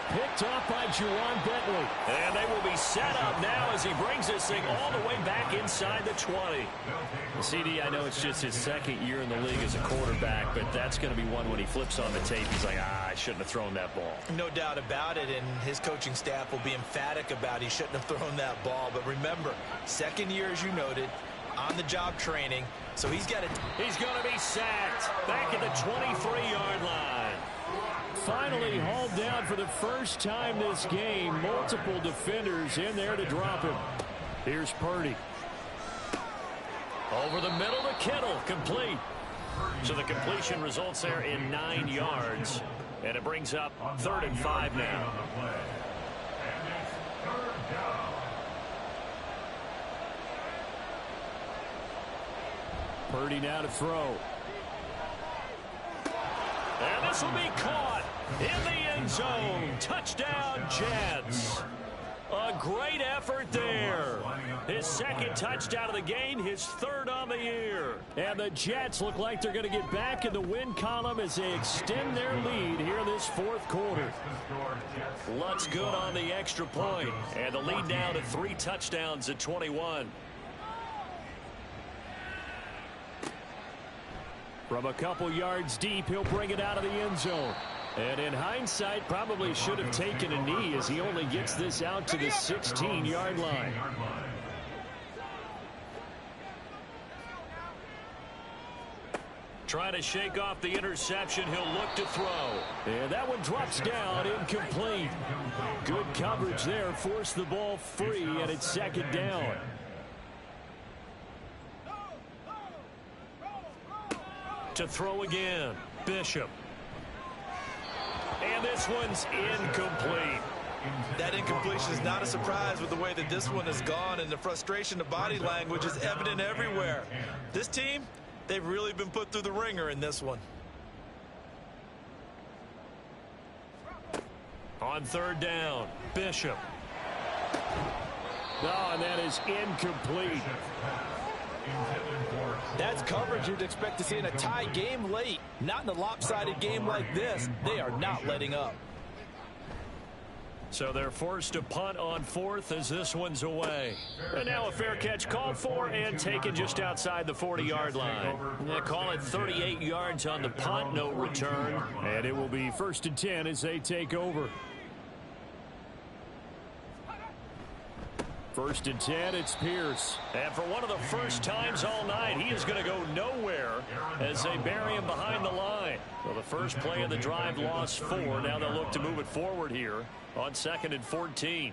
Picked off by Juwan Bentley. And they will be set up now as he brings this thing all the way back inside the 20. CD, I know it's just his 2nd year in the league as a quarterback, but that's going to be one when he flips on the tape. He's like, I shouldn't have thrown that ball. No doubt about it, and his coaching staff will be emphatic about he shouldn't have thrown that ball. But remember, 2nd year, as you noted, on-the-job training, so he's got to... He's going to be sacked back at the 23-yard line. Finally hauled down for the first time this game. Multiple defenders in there to drop him. Here's Purdy. Over the middle to Kittle, complete. So the completion results there in 9 yards. And it brings up 3rd and 5 now. Purdy now to throw. And this will be caught in the end zone. Touchdown, Jets. A great effort there. His 2nd touchdown of the game, his 3rd on the year. And the Jets look like they're going to get back in the win column as they extend their lead here this 4th quarter. Lutz good on the extra point. And the lead now to 3 touchdowns at 21. From a couple yards deep, he'll bring it out of the end zone. And in hindsight, probably should have taken a knee as he only gets this out to the 16-yard line. Trying to shake off the interception. He'll look to throw. And that one drops down, incomplete. Good coverage there, forced the ball free, and it's 2nd down. To throw again, Bishop. And this one's incomplete. That incompletion is not a surprise with the way that this one has gone, and the frustration of body language is evident everywhere. This team, they've really been put through the ringer in this one. On 3rd down, Bishop. Oh, and that is incomplete. That's coverage you'd expect to see in a tie game late. Not in a lopsided game like this. They are not letting up. So they're forced to punt on 4th as this one's away. And now a fair catch called for and taken just outside the 40-yard line. They call it 38 yards on the punt, no return. And it will be 1st and 10 as they take over. 1st and 10, it's Pierce. And for one of the first times all night, he is going to go nowhere as they bury him behind the line. Well, the first play of the drive lost 4. Now they'll look to move it forward here on 2nd and 14.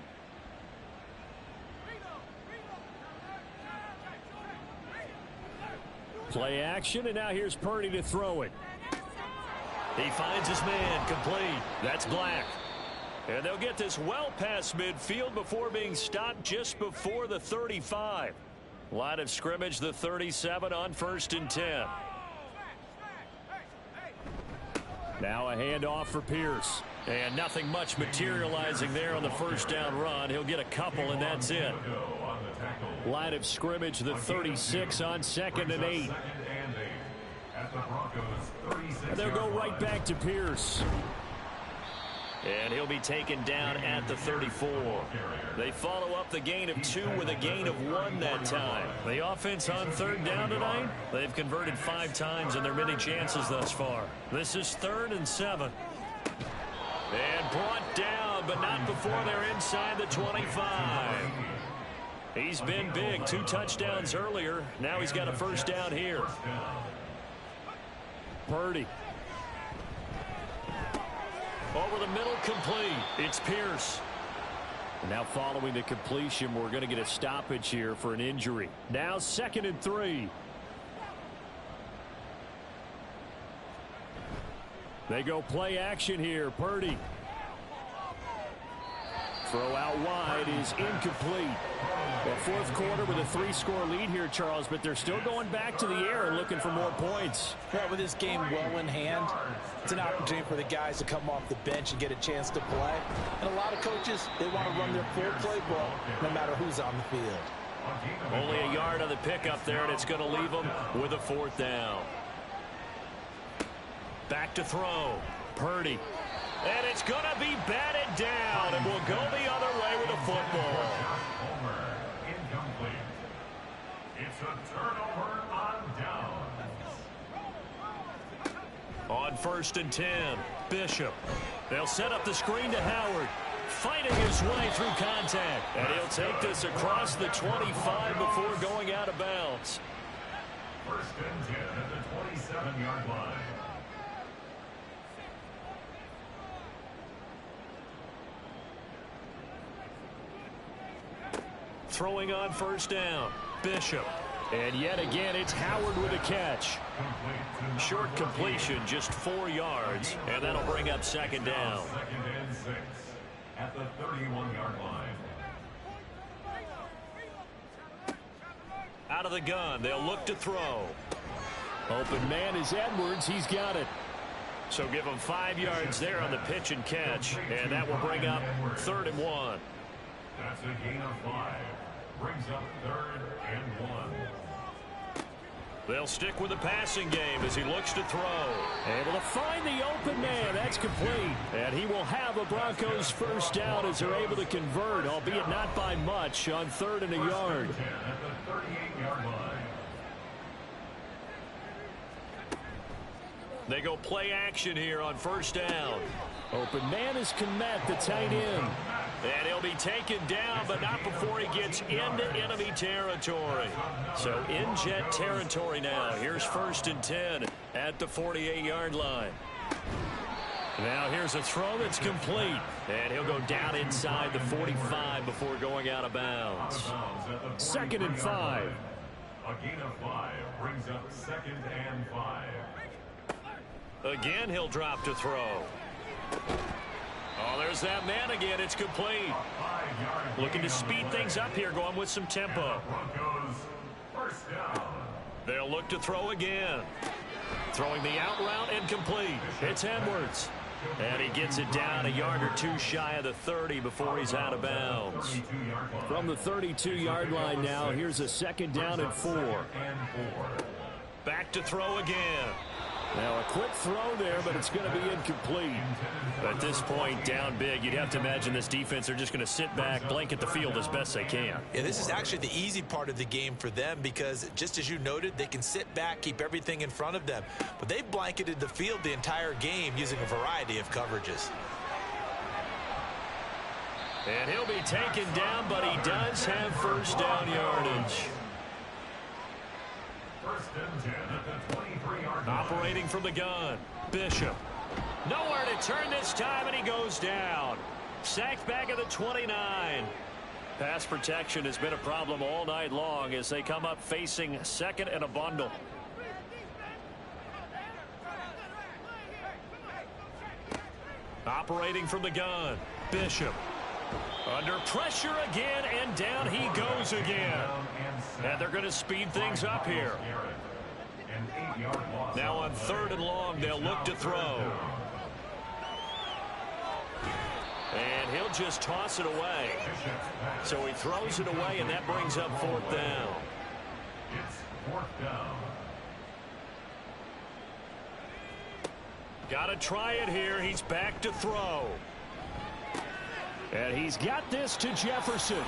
Play action, and now here's Purdy to throw it. He finds his man, complete. That's Black. And they'll get this well past midfield before being stopped just before the 35. Line of scrimmage, the 37 on 1st and 10. Now a handoff for Pierce. And nothing much materializing there on the first down run. He'll get a couple, and that's it. Line of scrimmage, the 36 on 2nd and 8. And they'll go right back to Pierce. And he'll be taken down at the 34. They follow up the gain of 2 with a gain of 1 that time. The offense on 3rd down tonight, they've converted 5 times in their many chances thus far. This is 3rd and 7. And brought down, but not before they're inside the 25. He's been big. 2 touchdowns earlier. Now he's got a first down here. Purdy. Over the middle, complete. It's Pierce. Now following the completion, we're going to get a stoppage here for an injury. Now 2nd and 3. They go play action here. Purdy. Throw out wide is incomplete. Well, 4th quarter with a 3-score lead here, Charles, but they're still going back to the air and looking for more points. Well, with this game well in hand, it's an opportunity for the guys to come off the bench and get a chance to play. And a lot of coaches, they want to run their full playbook no matter who's on the field. Only a yard on the pickup there, and it's going to leave them with a 4th down. Back to throw. Purdy. And it's going to be batted down, and we'll go the other way with the football. Incomplete. It's a turnover on downs. On 1st and 10, Bishop. They'll set up the screen to Howard. Fighting his way through contact. And he'll take this across the 25 before going out of bounds. 1st and 10 at the 27-yard line. Throwing on 1st down, Bishop. And yet again, it's Howard with a catch. Short completion, just 4 yards, and that'll bring up 2nd down. 2nd and 6 at the 31-yard line. Out of the gun, they'll look to throw. Open man is Edwards. He's got it. So give him 5 yards there on the pitch and catch, and that will bring up 3rd and 1. That's a gain of 5. Brings up 3rd and 1. They'll stick with the passing game as he looks to throw. Able to find the open man. That's complete. And he will have a Broncos first down as they're able to convert, albeit not by much, on 3rd and a yard. 10 at the 38-yard line. They go play action here on 1st down. Open man is Kmet, the tight end. And he'll be taken down, but not before he gets into enemy territory. So in Jet territory now. Here's 1st and 10 at the 48-yard line. Now here's a throw that's complete. And he'll go down inside the 45 before going out of bounds. 2nd and 5. A gain of 5 brings up 2nd and 5. Again, he'll drop to throw. Oh, there's that man again. It's complete. Looking to speed things up here, going with some tempo. Broncos first down. They'll look to throw again. Throwing the out route and complete. It's Edwards. And he gets it down a yard or 2 shy of the 30 before he's out of bounds. From the 32-yard line now, here's a 2nd down and 4. Back to throw again. Now a quick throw there, but it's going to be incomplete. At this point, down big, you'd have to imagine this defense are just going to sit back, blanket the field as best they can. Yeah, this is actually the easy part of the game for them because, just as you noted, they can sit back, keep everything in front of them. But they've blanketed the field the entire game using a variety of coverages. And he'll be taken down, but he does have first down yardage. 1st and 10 at the 23-yard line. Operating from the gun, Bishop. Nowhere to turn this time, and he goes down. Sacked back at the 29. Pass protection has been a problem all night long as they come up facing 2nd and a bundle. Operating from the gun, Bishop. Under pressure again, and down he goes again. And they're going to speed things up here. Now on 3rd and long, they'll look to throw. And he'll just toss it away. So he throws it away, and that brings up 4th down. It's 4th down. Got to try it here. He's back to throw. And he's got this to Jefferson.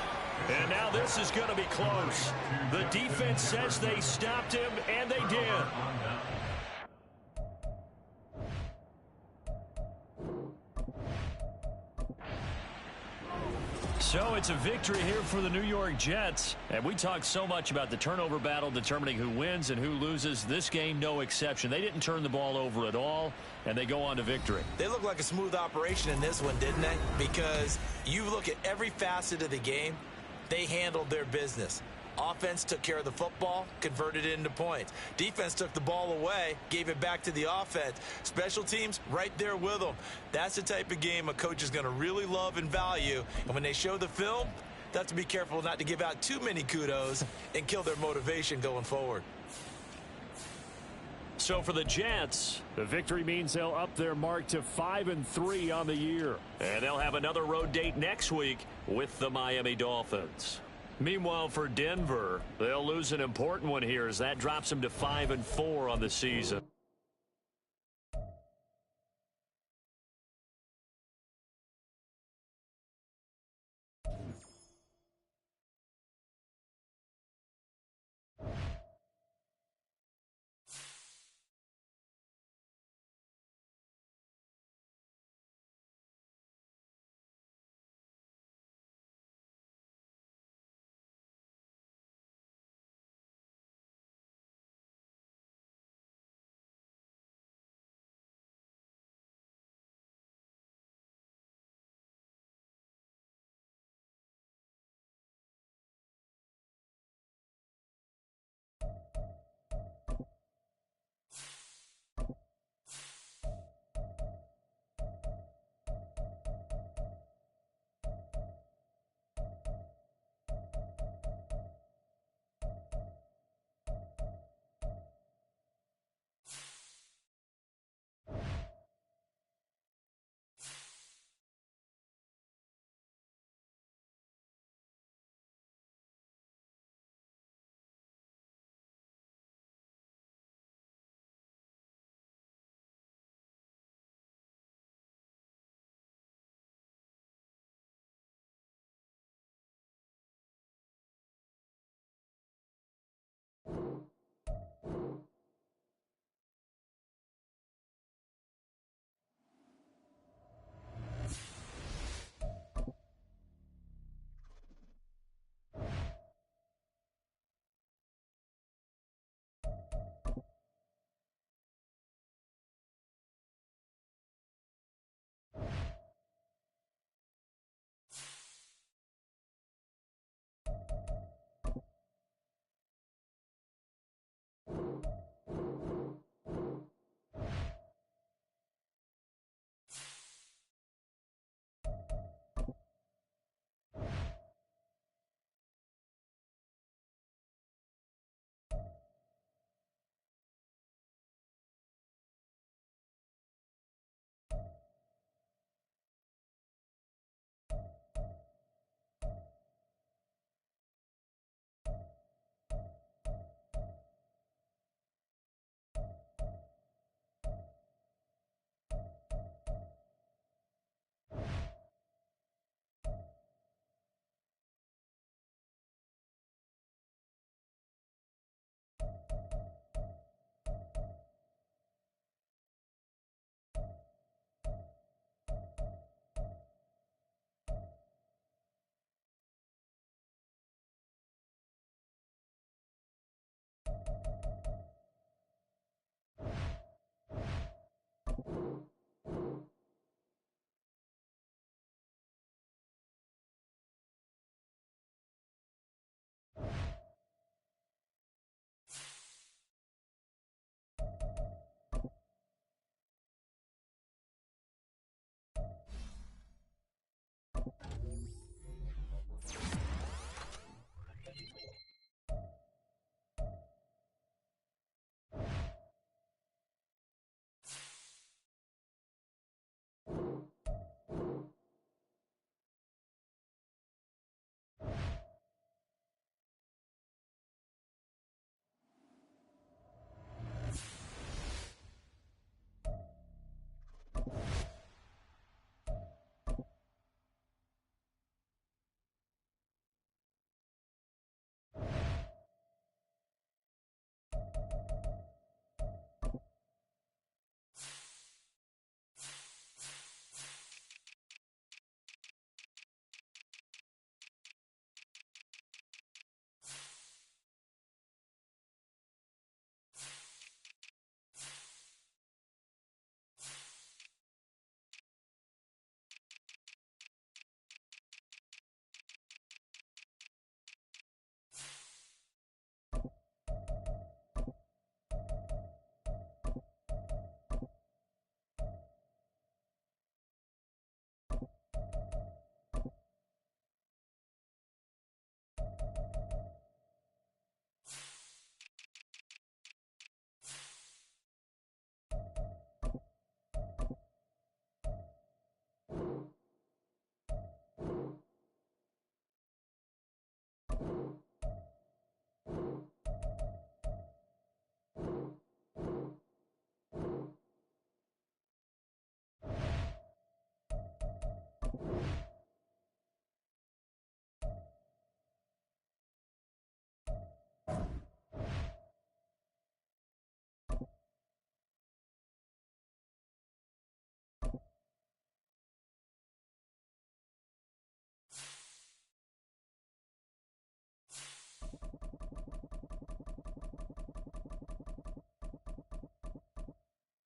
And now this is going to be close. The defense says they stopped him, and they did. So it's a victory here for the New York Jets. And we talked so much about the turnover battle determining who wins and who loses. This game, no exception. They didn't turn the ball over at all, and they go on to victory. They look like a smooth operation in this one, didn't they? Because you look at every facet of the game, they handled their business. Offense took care of the football, converted it into points. Defense took the ball away, gave it back to the offense. Special teams, right there with them. That's the type of game a coach is going to really love and value. And when they show the film, they have to be careful not to give out too many kudos and kill their motivation going forward. So for the Jets, The victory means they'll up their mark to 5-3 on the year. and they'll have another road date next week with the Miami Dolphins. Meanwhile, for Denver, they'll lose an important one here as that drops them to 5-4 on the season.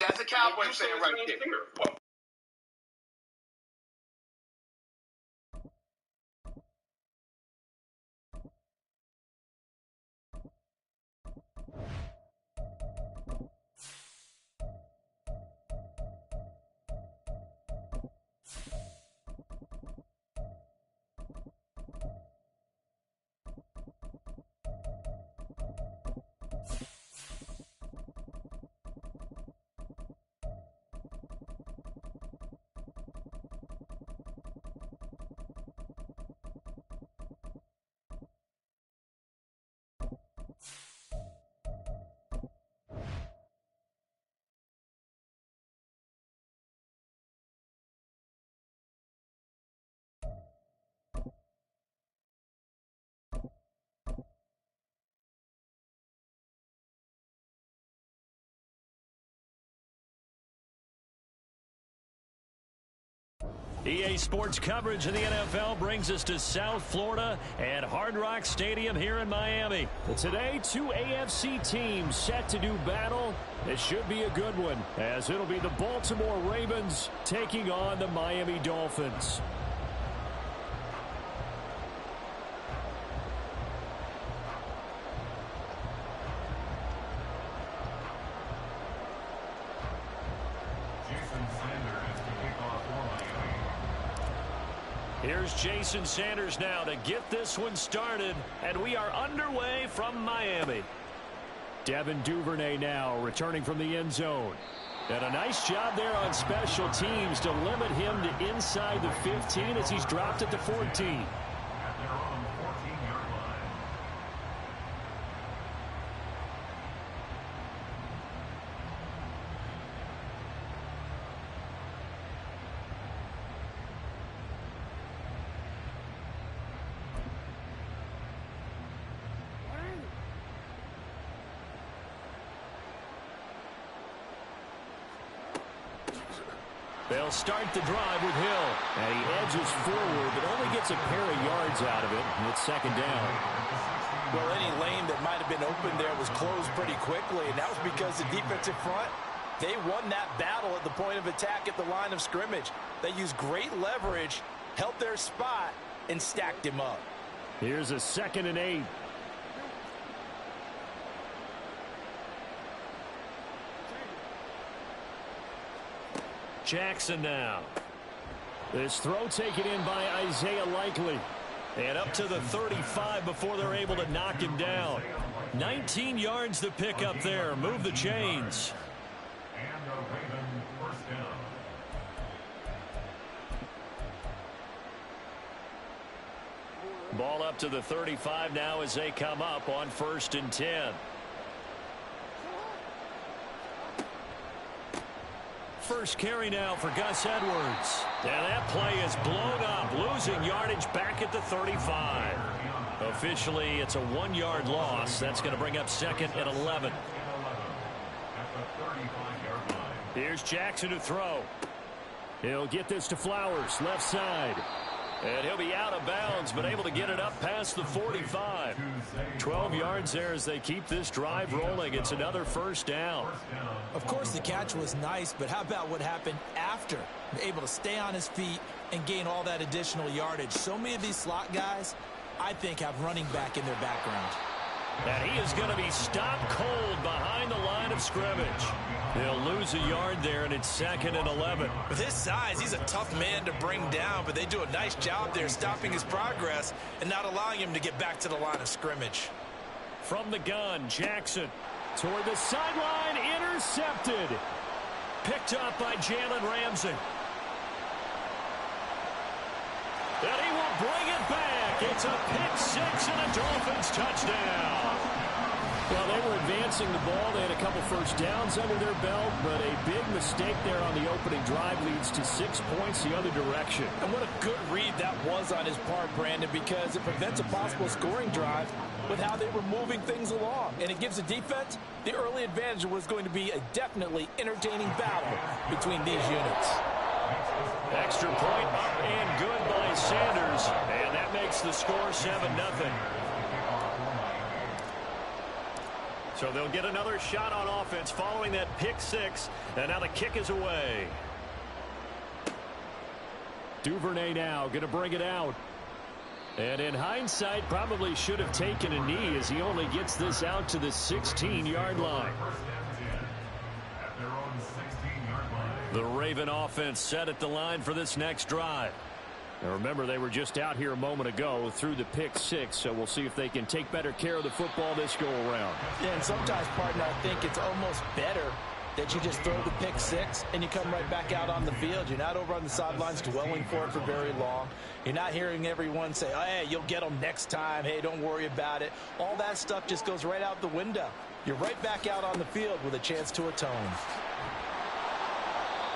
That's a Cowboy fan right there. EA Sports coverage of the NFL brings us to South Florida and Hard Rock Stadium here in Miami. Today, two AFC teams set to do battle. It should be a good one, as it'll be the Baltimore Ravens taking on the Miami Dolphins. Here's Jason Sanders now to get this one started, and we are underway from Miami. Devin Duvernay now returning from the end zone. And a nice job there on special teams to limit him to inside the 15 as he's dropped at the 14. They'll start the drive with Hill. And he edges forward, but only gets a pair of yards out of it. And it's second down. Well, any lane that might have been open there was closed pretty quickly, and that was because the defensive front, they won that battle at the point of attack at the line of scrimmage. They used great leverage, held their spot, and stacked him up. Here's a 2nd and 8. Jackson now. This throw taken in by Isaiah Likely. And up to the 35 before they're able to knock him down. 19 yards to pick up there. Move the chains. And a Raven first down. Ball up to the 35 now as they come up on 1st and 10. First carry now for Gus Edwards. And that play is blown up, losing yardage back at the 35. Officially, it's a 1-yard loss. That's going to bring up 2nd and 11. Here's Jackson to throw. He'll get this to Flowers, left side. And he'll be out of bounds, but able to get it up past the 45. 12 yards there as they keep this drive rolling. It's another first down. Of course, the catch was nice, but how about what happened after? Able to stay on his feet and gain all that additional yardage. So many of these slot guys, I think, have running back in their background. And he is going to be stopped cold behind the line of scrimmage. They'll lose a yard there, and it's 2nd and 11. With his size, he's a tough man to bring down, but they do a nice job there stopping his progress and not allowing him to get back to the line of scrimmage. From the gun, Jackson. Toward the sideline, intercepted. Picked up by Jalen Ramsey. And he will bring it back. It's a pick six and a Dolphins touchdown. Well, they were advancing the ball. They had a couple first downs under their belt, but a big mistake there on the opening drive leads to 6 points the other direction. And what a good read that was on his part, Brandon, because it prevents a possible scoring drive with how they were moving things along. And it gives the defense the early advantage. Was going to be a definitely entertaining battle between these units. Extra point up and good by Sanders. And that makes the score 7-0. So they'll get another shot on offense following that pick six. And now the kick is away. Duvernay now going to bring it out. And in hindsight, probably should have taken a knee as he only gets this out to the 16-yard line. The Raven offense set at the line for this next drive. Now remember, they were just out here a moment ago through the pick six, so we'll see if they can take better care of the football this go-around. Yeah, and sometimes, partner, I think it's almost better that you just throw the pick six and you come right back out on the field. You're not over on the sidelines dwelling for it for very long. You're not hearing everyone say, oh, hey, you'll get them next time. Hey, don't worry about it. All that stuff just goes right out the window. You're right back out on the field with a chance to atone.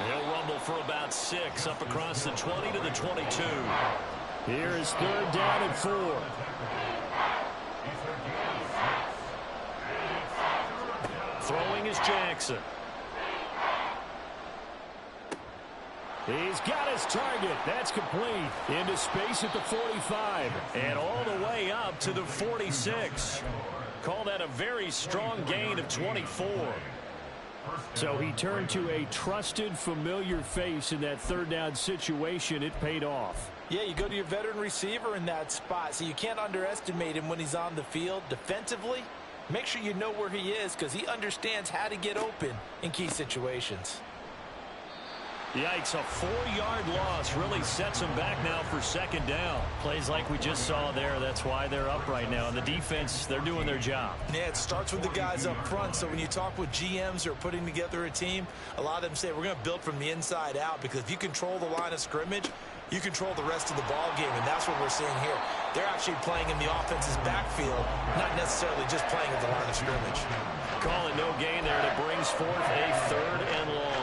He'll rumble for about 6 up across the 20 to the 22. Here is 3rd down and 4. Throwing is Jackson. He's got his target. That's complete. Into space at the 45. And all the way up to the 46. Call that a very strong gain of 24. So he turned to a trusted, familiar face in that 3rd down situation. It paid off. Yeah, you go to your veteran receiver in that spot, so you can't underestimate him when he's on the field. Defensively, make sure you know where he is because he understands how to get open in key situations. Yikes, a 4-yard loss really sets them back now for 2nd down. Plays like we just saw there. That's why they're up right now. And the defense, they're doing their job. Yeah, it starts with the guys up front. So when you talk with GMs who are putting together a team, a lot of them say we're going to build from the inside out because if you control the line of scrimmage, you control the rest of the ball game, and that's what we're seeing here. They're actually playing in the offense's backfield, not necessarily just playing at the line of scrimmage. Call it no gain there, and it brings forth a 3rd and long.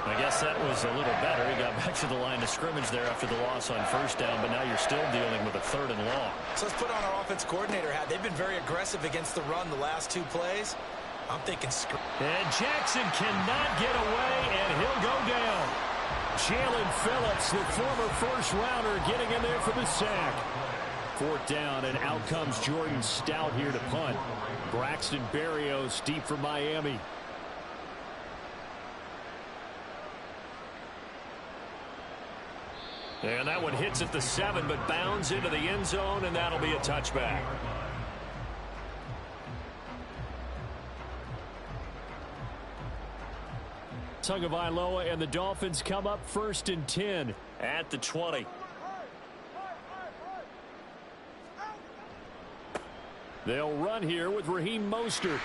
I guess that was a little better. He got back to the line of scrimmage there after the loss on 1st down, but now you're still dealing with a 3rd and long. So let's put on our offense coordinator hat. They've been very aggressive against the run the last 2 plays. I'm thinking and Jackson cannot get away, and he'll go down. Jalen Phillips, the former 1st-rounder, getting in there for the sack. 4th down, and out comes Jordan Stout here to punt. Braxton Berrios deep for Miami. And that one hits at the 7, but bounds into the end zone, and that'll be a touchback. Tagovailoa and the Dolphins come up 1st and 10. At the 20. They'll run here with Raheem Mostert.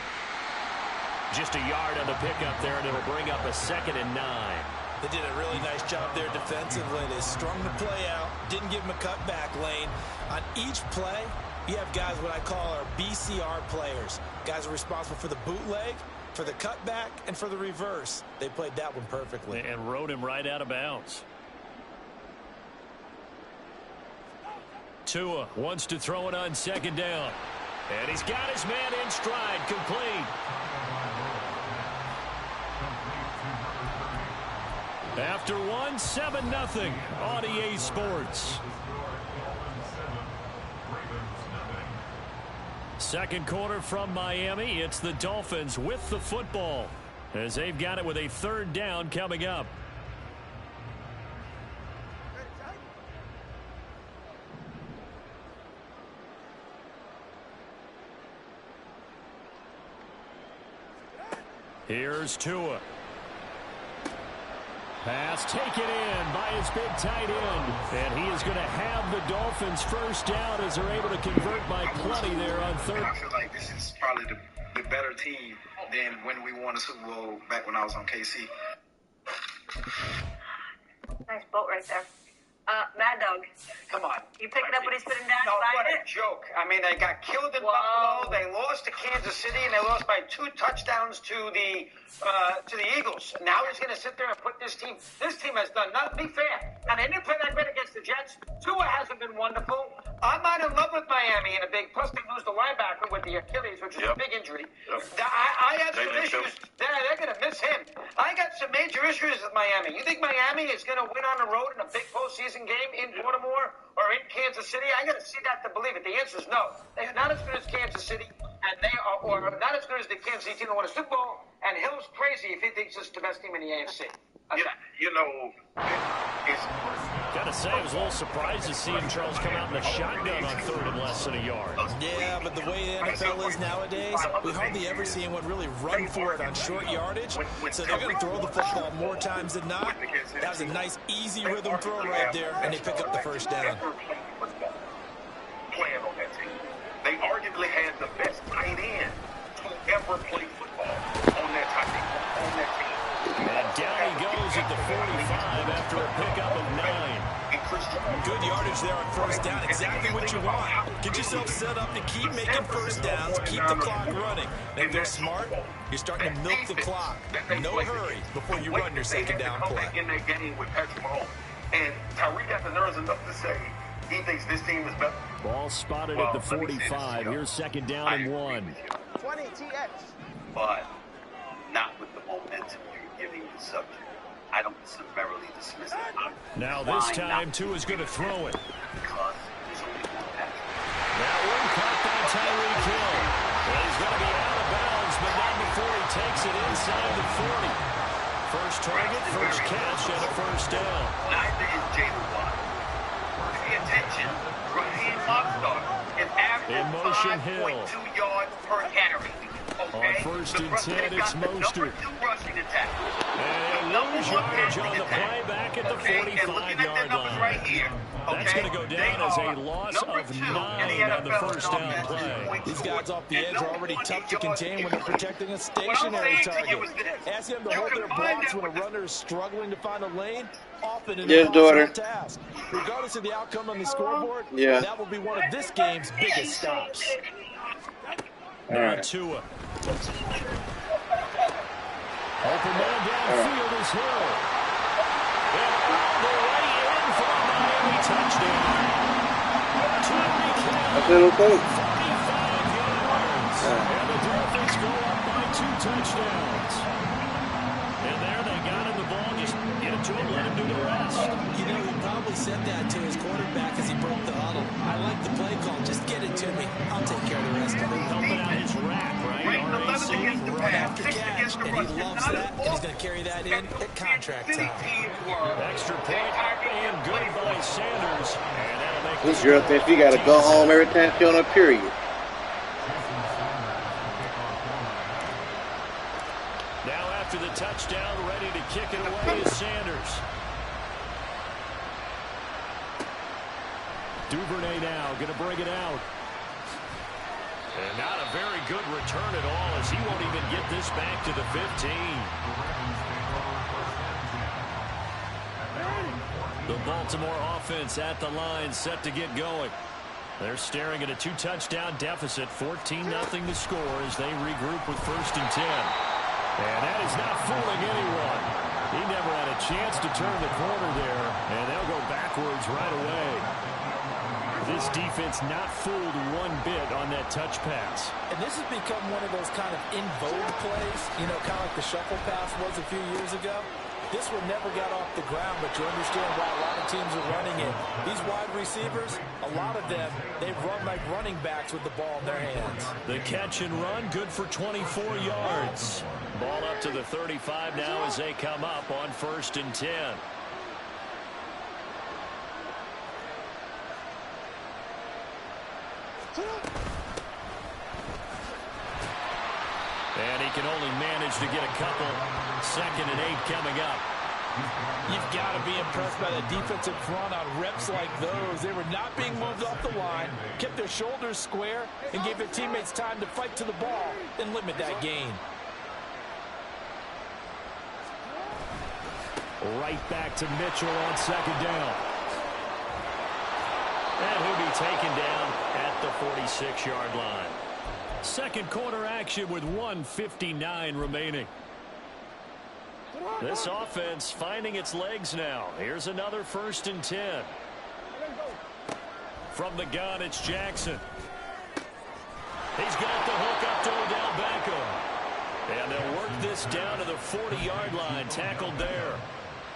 Just a yard on the pickup there, and it'll bring up a 2nd and 9. They did a really nice job there defensively. They strung the play out, didn't give him a cutback lane. On each play, you have guys what I call our BCR players. Guys are responsible for the bootleg, for the cutback, and for the reverse. They played that one perfectly. And rode him right out of bounds. Tua wants to throw it on 2nd down. And he's got his man in stride, complete. After 1, 7-0 on EA Sports. 2nd quarter from Miami. It's the Dolphins with the football as they've got it with a 3rd down coming up. Here's Tua. Pass taken in by his big tight end. And he is going to have the Dolphins 1st down as they're able to convert by plenty there on 3rd. I feel like this is probably the better team than when we won the Super Bowl back when I was on KC. Nice boat right there. Mad Dog. Come on. You picking up what he's putting down? No, what a joke. I mean, they got killed in Buffalo. They lost to Kansas City, and they lost by 2 touchdowns to the Eagles. Now he's going to sit there and put this team. This team has done nothing. Be fair. And they didn't play that great against the Jets. Tua hasn't been wonderful. I'm not in love with Miami in a big. Plus, they lose the linebacker with the Achilles, which is a big injury. I have some issues. They're going to miss him. I got some major issues with Miami. You think Miami is going to win on the road in a big postseason game in Baltimore or in Kansas City? I got to see that to believe it. The answer is no. They're not as good as Kansas City. and they are not as good as the Kansas City team that won a Super Bowl. And Hill's crazy if he thinks it's the best team in the AFC. Gotta say, I was a little surprised to see him, Charles, come out in the shotgun on 3rd and less than a yard. Yeah, but the way the NFL is nowadays, we hardly ever see anyone really run for it on short yardage. So they're going to throw the football more times than not. That was a nice, easy rhythm throw right there, and they pick up the first down. Playing on that team. They arguably had the best tight end to ever play football on that team. And down he goes at the 45 after a pickup of 9. Good yardage there on first down. Exactly what you want. Get yourself set up to keep making first downs, keep the clock running. And if they're smart, you're starting to milk the clock. No hurry before you run your second down play. In that game with Patrick Mahomes. And Tyreek got the nerves enough to say he thinks this team is better. Ball spotted at the 45. Here's second down and 1. 20 TX. But not with the momentum you're giving the subject. I don't summarily dismiss it. Now this time, Tua's going to throw it. Because there's only one Patrick. That one caught by Tyreek Hill. Well, he's going to be out of bounds, but not before he takes it inside the 40. First target, first catch, and a first down. Neither is Jalen Watt. Pay attention. Raheem Mostert is averaging 5.2 yards per carry. Okay. On first and 10, it's Mostert. And Number lose yardage on the play back at the 45-yard line. That's going to go down as a loss of 9 on the first down play. These guys off the edge are already tough to contain when they're protecting a stationary target. Ask them to hold their blocks when a runner is struggling to find a lane. Often an impossible task. Regardless of the outcome on the scoreboard, that will be one of this game's biggest stops. Now Tua. Open man downfield is Hill. And all the way in for a Miami touchdown. Tyreek Hill, 45 yards. And the Dolphins go up by 2 touchdowns. And there they got him the ball. Just get it to him, let him do the rest. You know, he probably said that to his quarterback as he broke the huddle. I like the play call. Just get it to me. I'll take care of the rest of it. Helping out his rack, right? Run after catch, and he loves that, and he's going to carry that in at contract time. Extra point and good by Sanders. And that'll make this girl thinks you got to go home every time she on a period. Now after the touchdown, ready to kick it away is Sanders. Duvernay now going to bring it out. And not a very good return at all, as he won't even get this back to the 15. The Baltimore offense at the line, set to get going. They're staring at a 2-touchdown deficit, 14-0 to score as they regroup with first and 10. And that is not fooling anyone. He never had a chance to turn the corner there, and they'll go backwards right away. This defense not fooled one bit on that touch pass. And this has become one of those kind of in vogue plays, you know, kind of like the shuffle pass was a few years ago. This one never got off the ground, but you understand why a lot of teams are running it. These wide receivers, a lot of them, they run like running backs with the ball in their hands. The catch and run, good for 24 yards. Ball up to the 35 now as they come up on first and 10. And he can only manage to get a couple. Second and 8 coming up. You've got to be impressed by the defensive front on reps like those. They were not being moved off the line, kept their shoulders square, and gave their teammates time to fight to the ball and limit that gain. Right back to Mitchell on second down. And he'll be taken down at the 46-yard line. Second quarter action with 1:59 remaining. This offense finding its legs now. Here's another first and 10. From the gun, it's Jackson. He's got the hook up to Odell Beckham. And they'll work this down to the 40-yard line. Tackled there.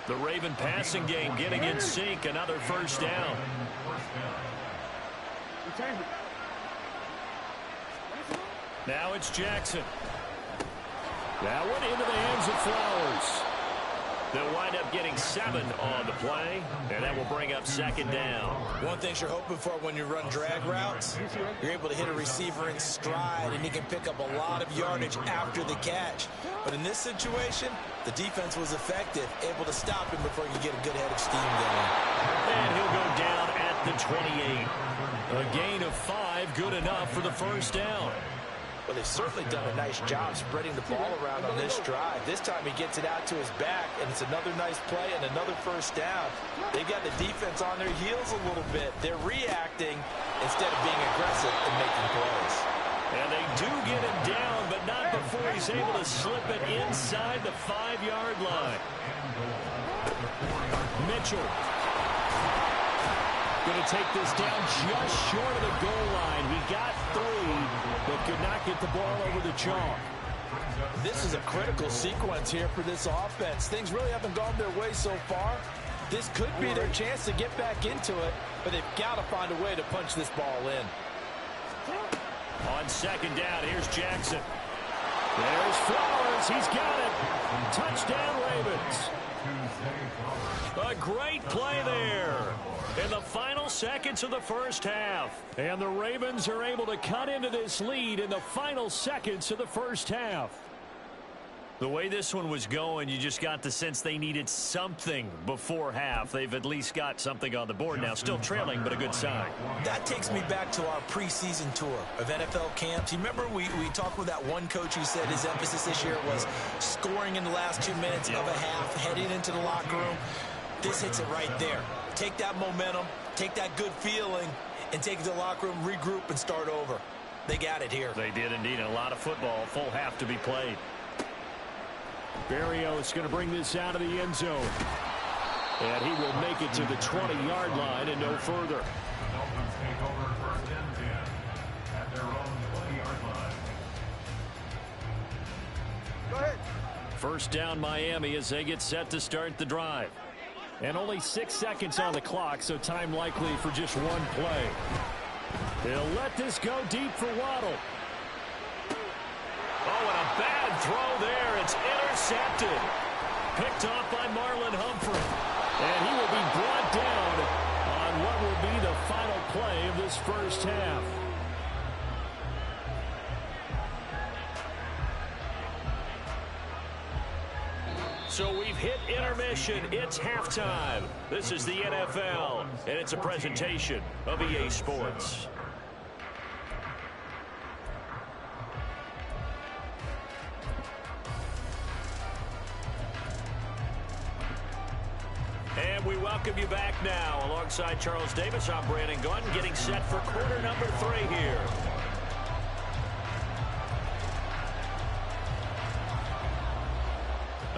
The Raven passing game getting in sync. Another first down. Now it's Jackson. That one into the hands of Flowers. They'll wind up getting 7 on the play, and that will bring up second down. One thing you're hoping for when you run drag routes, you're able to hit a receiver in stride, and he can pick up a lot of yardage after the catch. But in this situation, the defense was effective, able to stop him before he could get a good head of steam going. And he'll go down at the 28. A gain of 5, good enough for the first down. Well, they've certainly done a nice job spreading the ball around on this drive. This time he gets it out to his back, and it's another nice play and another first down. They've got the defense on their heels a little bit. They're reacting instead of being aggressive and making plays. And they do get him down, but not before he's able to slip it inside the 5-yard line. Mitchell going to take this down just short of the goal line. He got 3, but could not get the ball over the chalk. This is a critical sequence here for this offense. Things really haven't gone their way so far. This could be their chance to get back into it, but they've got to find a way to punch this ball in. On second down, here's Jackson. There's Flowers. He's got it. Touchdown, Ravens. A great play there in the final seconds of the first half. And the Ravens are able to cut into this lead in the final seconds of the first half. The way this one was going, you just got the sense they needed something before half. They've at least got something on the board now. Still trailing, but a good sign. That takes me back to our preseason tour of NFL camps. You remember we talked with that one coach who said his emphasis this year was scoring in the last 2 minutes of a half, heading into the locker room. This hits it right there. Take that momentum, take that good feeling, and take it to the locker room, regroup, and start over. They got it here. They did indeed. And a lot of football, full half to be played. Berrios going to bring this out of the end zone. And he will make it to the 20-yard line and no further. Dolphins take over 1st and 10 at their own 20-yard line. Go ahead. First down Miami as they get set to start the drive. And only 6 seconds on the clock, so time likely for just one play. He'll let this go deep for Waddle. Oh, and a bad throw there. It's intercepted. Picked off by Marlon Humphrey. And he will be brought down on what will be the final play of this first half. So we've hit intermission. It's halftime. This is the NFL, and it's a presentation of EA Sports. And we welcome you back now. Alongside Charles Davis, I'm Brandon Gunn, getting set for quarter number 3 here.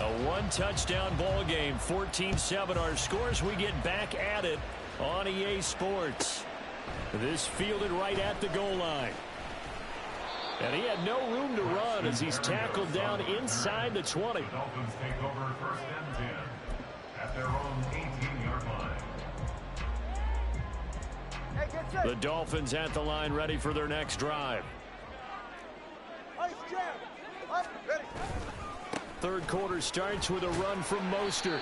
A one-touchdown ball game, 14-7 our scores. We get back at it on EA Sports. This fielded right at the goal line. And he had no room to run as he's tackled down inside the 20. The Dolphins take over 1st and 10 at their own 18-yard line. The Dolphins at the line, ready for their next drive. Third quarter starts with a run from Mostert.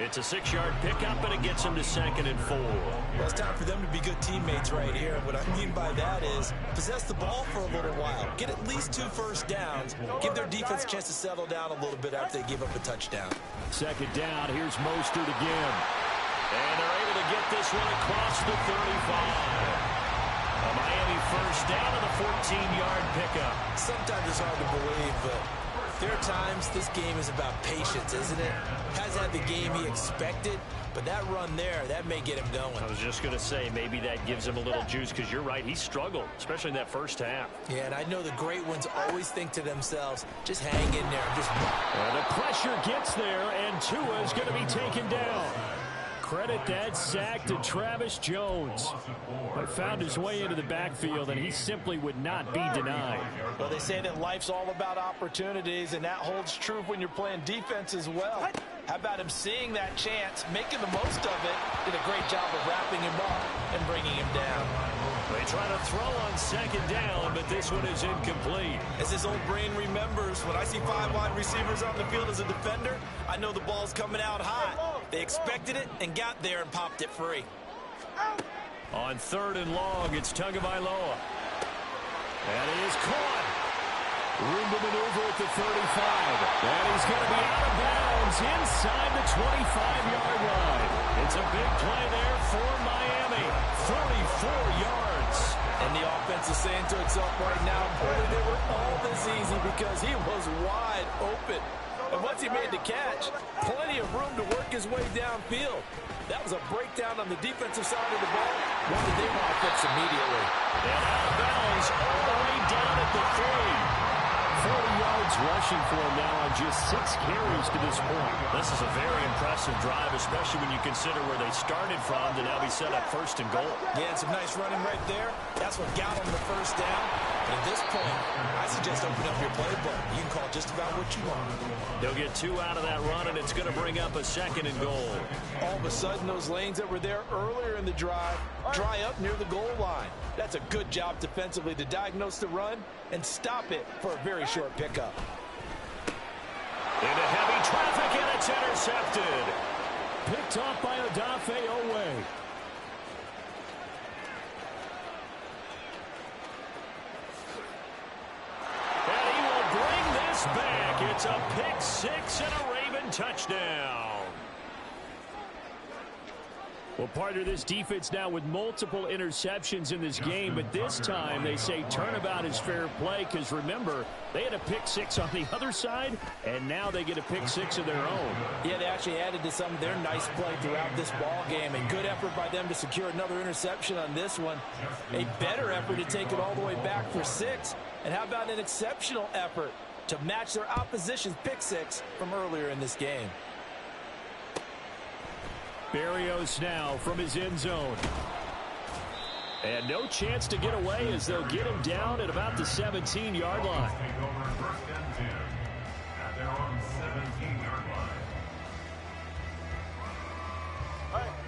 It's a 6-yard pickup, and it gets him to 2nd and 4. Well, it's time for them to be good teammates right here. What I mean by that is possess the ball for a little while. Get at least 2 first downs. Give their defense a chance to settle down a little bit after they give up a touchdown. Second down. Here's Mostert again. And they're able to get this one across the 35. A Miami first down on the 14-yard pickup. Sometimes it's hard to believe, but there are times this game is about patience, isn't it? Hasn't had the game he expected, but that run there, that may get him going. I was just going to say, maybe that gives him a little juice, because you're right, he struggled, especially in that first half. Yeah, and I know the great ones always think to themselves, just hang in there. And the pressure gets there, and Tua is going to be taken down. Credit that sack to Travis Jones. But found his way into the backfield, and he simply would not be denied. Well, they say that life's all about opportunities, and that holds true when you're playing defense as well. How about him seeing that chance, making the most of it, did a great job of wrapping him up and bringing him down. They try to throw on second down, but this one is incomplete. As his old brain remembers, when I see 5 wide receivers on the field as a defender, I know the ball's coming out hot. They expected it and got there and popped it free. On 3rd and long, it's Tagovailoa. And he is caught. Room to maneuver at the 35. And he's going to be out of bounds inside the 25-yard line. It's a big play there for Miami. 34 yards. And the offense is saying to itself right now, boy, they were all this easy because he was wide open. And once he made the catch, plenty of room to work his way downfield. That was a breakdown on the defensive side of the ball. One that they want to fix immediately. And out of bounds all the way down at the 3. 40 yards rushing for him now on just 6 carries to this point. This is a very impressive drive, especially when you consider where they started from to now be set up 1st and goal. Yeah, and some nice running right there. That's what got them the 1st down. And at this point, I suggest open up your playbook. You can call just about what you want. They'll get 2 out of that run, and it's going to bring up a 2nd and goal. All of a sudden, those lanes that were there earlier in the drive dry up near the goal line. That's a good job defensively to diagnose the run and stop it for a very short pickup. Into heavy traffic, and it's intercepted. Picked off by Odafe Oweh. And he will bring this back. It's a pick 6 and a Raven touchdown. Well, partner, this defense now with multiple interceptions in this game, but this time they say turnabout is fair play because, remember, they had a pick 6 on the other side, and now they get a pick 6 of their own. Yeah, they actually added to some of their nice play throughout this ball game, and good effort by them to secure another interception on this one. A better effort to take it all the way back for 6, and how about an exceptional effort to match their opposition's pick 6 from earlier in this game. Berrios now from his end zone. And no chance to get away as they'll get him down at about the 17-yard line.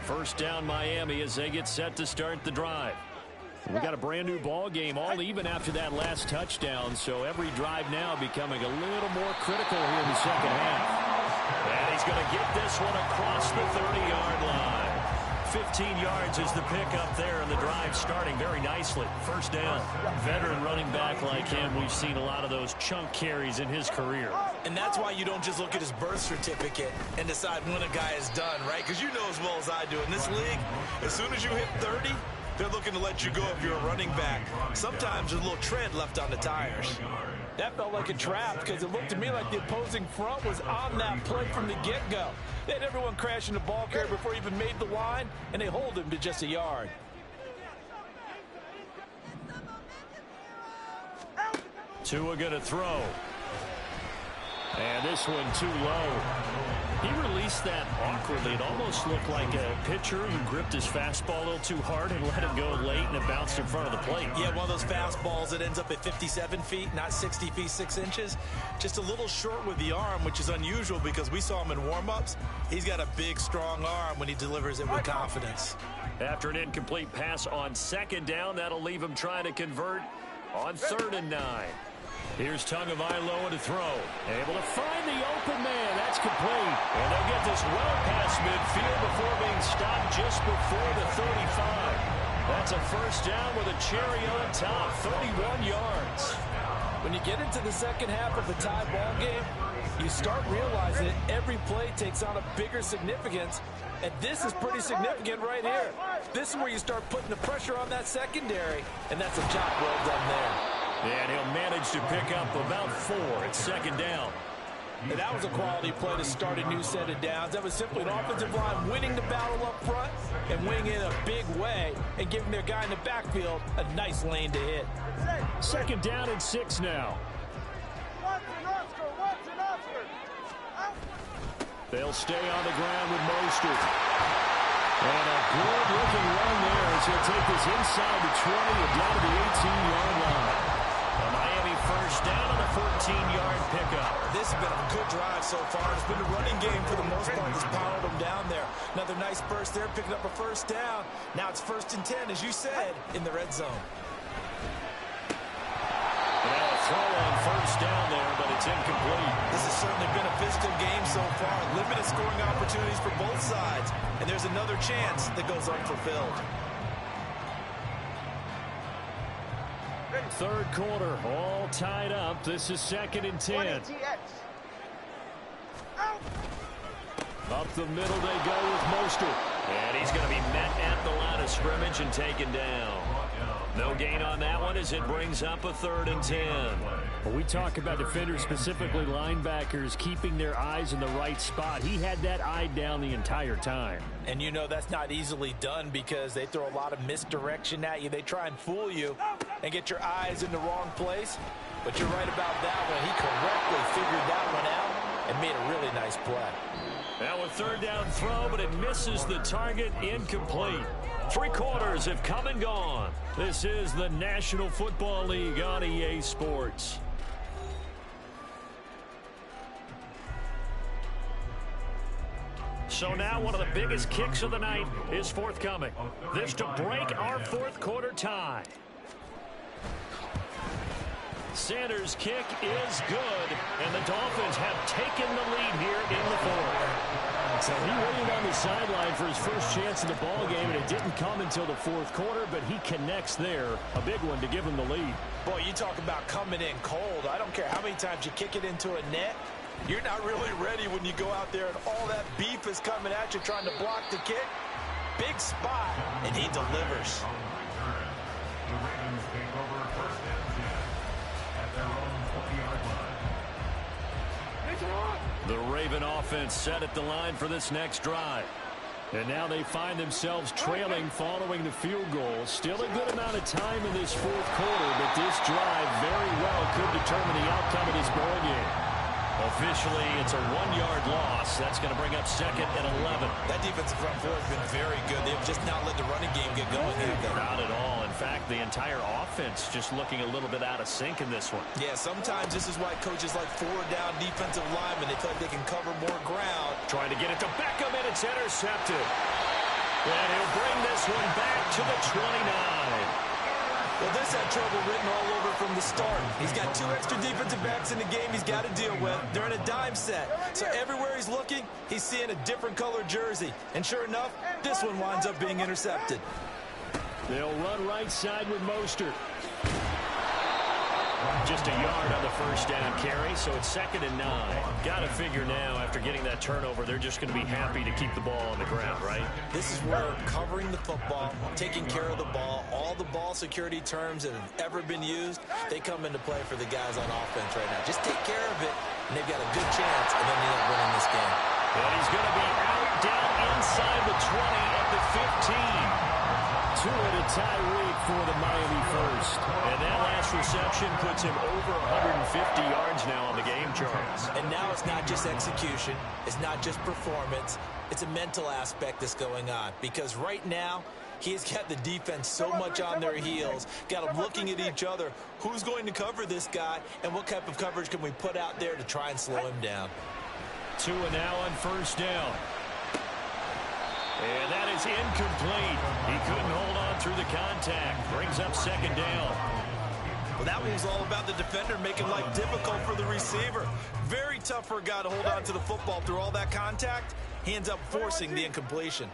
First down Miami as they get set to start the drive. We got a brand new ball game, all even after that last touchdown, so every drive now becoming a little more critical here in the second half. And he's going to get this one across the 30-yard line. 15 yards is the pickup there, and the drive starting very nicely. First down. Veteran running back like him, we've seen a lot of those chunk carries in his career. And that's why you don't just look at his birth certificate and decide when a guy is done, right? Because you know as well as I do, in this league, as soon as you hit 30, they're looking to let you go if you're a running back. Sometimes there's a little tread left on the tires. That felt like a trap because it looked to me like the opposing front was on that play from the get-go. They had everyone crashing the ball carrier before he even made the line, and they hold him to just a yard. Tua going to throw. And this one too low. He released that awkwardly. It almost looked like a pitcher who gripped his fastball a little too hard and let it go late, and it bounced in front of the plate. Yeah, one of those fastballs that ends up at 57 feet, not 60 feet, 6 inches. Just a little short with the arm, which is unusual because we saw him in warm-ups. He's got a big, strong arm when he delivers it with confidence. After an incomplete pass on 2nd down, that'll leave him trying to convert on 3rd and 9. Here's Tagovailoa to throw. Able to find the open man. That's complete. And they'll get this well past midfield before being stopped just before the 35. That's a first down with a cherry on top, 31 yards. When you get into the second half of a tie ball game, you start realizing that every play takes on a bigger significance, and this is pretty significant right here. This is where you start putting the pressure on that secondary, and that's a job well done there. And he'll manage to pick up about 4 at 2nd down. And that was a quality play to start a new set of downs. That was simply an offensive line winning the battle up front and winning it in a big way and giving their guy in the backfield a nice lane to hit. 2nd down and 6 now. They'll stay on the ground with Mostert. And a good-looking run there as he'll take this inside the 20 and down to the 18-yard line. A Miami first first down on the 14-yard pickup. This has been a good drive so far. It's been a running game for the most part that's powered them down there. Another nice burst there, picking up a first down. Now it's 1st and 10, as you said, in the red zone. Now a throw on first down there, but it's incomplete. This has certainly been a physical game so far. Limited scoring opportunities for both sides. And there's another chance that goes unfulfilled. Third quarter, all tied up. This is 2nd and 10. Up the middle they go with Mostert. And he's going to be met at the line of scrimmage and taken down. No gain on that one as it brings up a 3rd and 10. Well, we talk about defenders, specifically linebackers, keeping their eyes in the right spot. He had that eye down the entire time. And you know that's not easily done because they throw a lot of misdirection at you. They try and fool you and get your eyes in the wrong place. But you're right about that one. He correctly figured that one out and made a really nice play. Now a 3rd down throw, but it misses the target. Incomplete. 3 quarters have come and gone. This is the National Football League on EA Sports. So now one of the biggest kicks of the night is forthcoming. This to break our 4th quarter tie. Sanders' kick is good, and the Dolphins have taken the lead here in the 4th. So he waited on the sideline for his first chance in the ball game, and it didn't come until the 4th quarter, but he connects there. A big one to give him the lead. Boy, you talk about coming in cold. I don't care how many times you kick it into a net. You're not really ready when you go out there and all that beef is coming at you trying to block the kick. Big spot, and he delivers. The Ravens take over 1st and 10 at their own 20-yard line. The Raven offense set at the line for this next drive. And now they find themselves trailing following the field goal. Still a good amount of time in this 4th quarter, but this drive very well could determine the outcome of this ball game. Officially, it's a 1-yard loss. That's going to bring up 2nd and 11. That defensive front four has been very good. They've just not let the running game get going. Not at all. In fact, the entire offense just looking a little bit out of sync in this one. Yeah, sometimes this is why coaches like 4-down defensive linemen, they feel like they can cover more ground. Trying to get it to Beckham, and it's intercepted. And he'll bring this one back to the 29. Well, this had trouble written all over from the start. He's got 2 extra defensive backs in the game he's got to deal with. They're in a dime set. So everywhere he's looking, he's seeing a different color jersey. And sure enough, this one winds up being intercepted. They'll run right side with Mostert. Just a yard on the first down carry, so it's 2nd and 9. Got to figure now, after getting that turnover, they're just going to be happy to keep the ball on the ground, right? This is where covering the football, taking care of the ball, all the ball security terms that have ever been used, they come into play for the guys on offense right now. Just take care of it, and they've got a good chance, and then they end up winning this game. And he's going to be out down inside the 20 at the 15. 2 and a Tyreek for the Miami first. And that last reception puts him over 150 yards now on the game charts. And now it's not just execution. It's not just performance. It's a mental aspect that's going on. Because right now, he's got the defense so much on their heels, got them looking at each other. Who's going to cover this guy, and what type of coverage can we put out there to try and slow him down? 2 and now on first down. And that is incomplete. He couldn't hold on through the contact. Brings up 2nd down. Well, that one was all about the defender making life difficult for the receiver. Very tough for a guy to hold on to the football through all that contact. He ends up forcing the incompletion.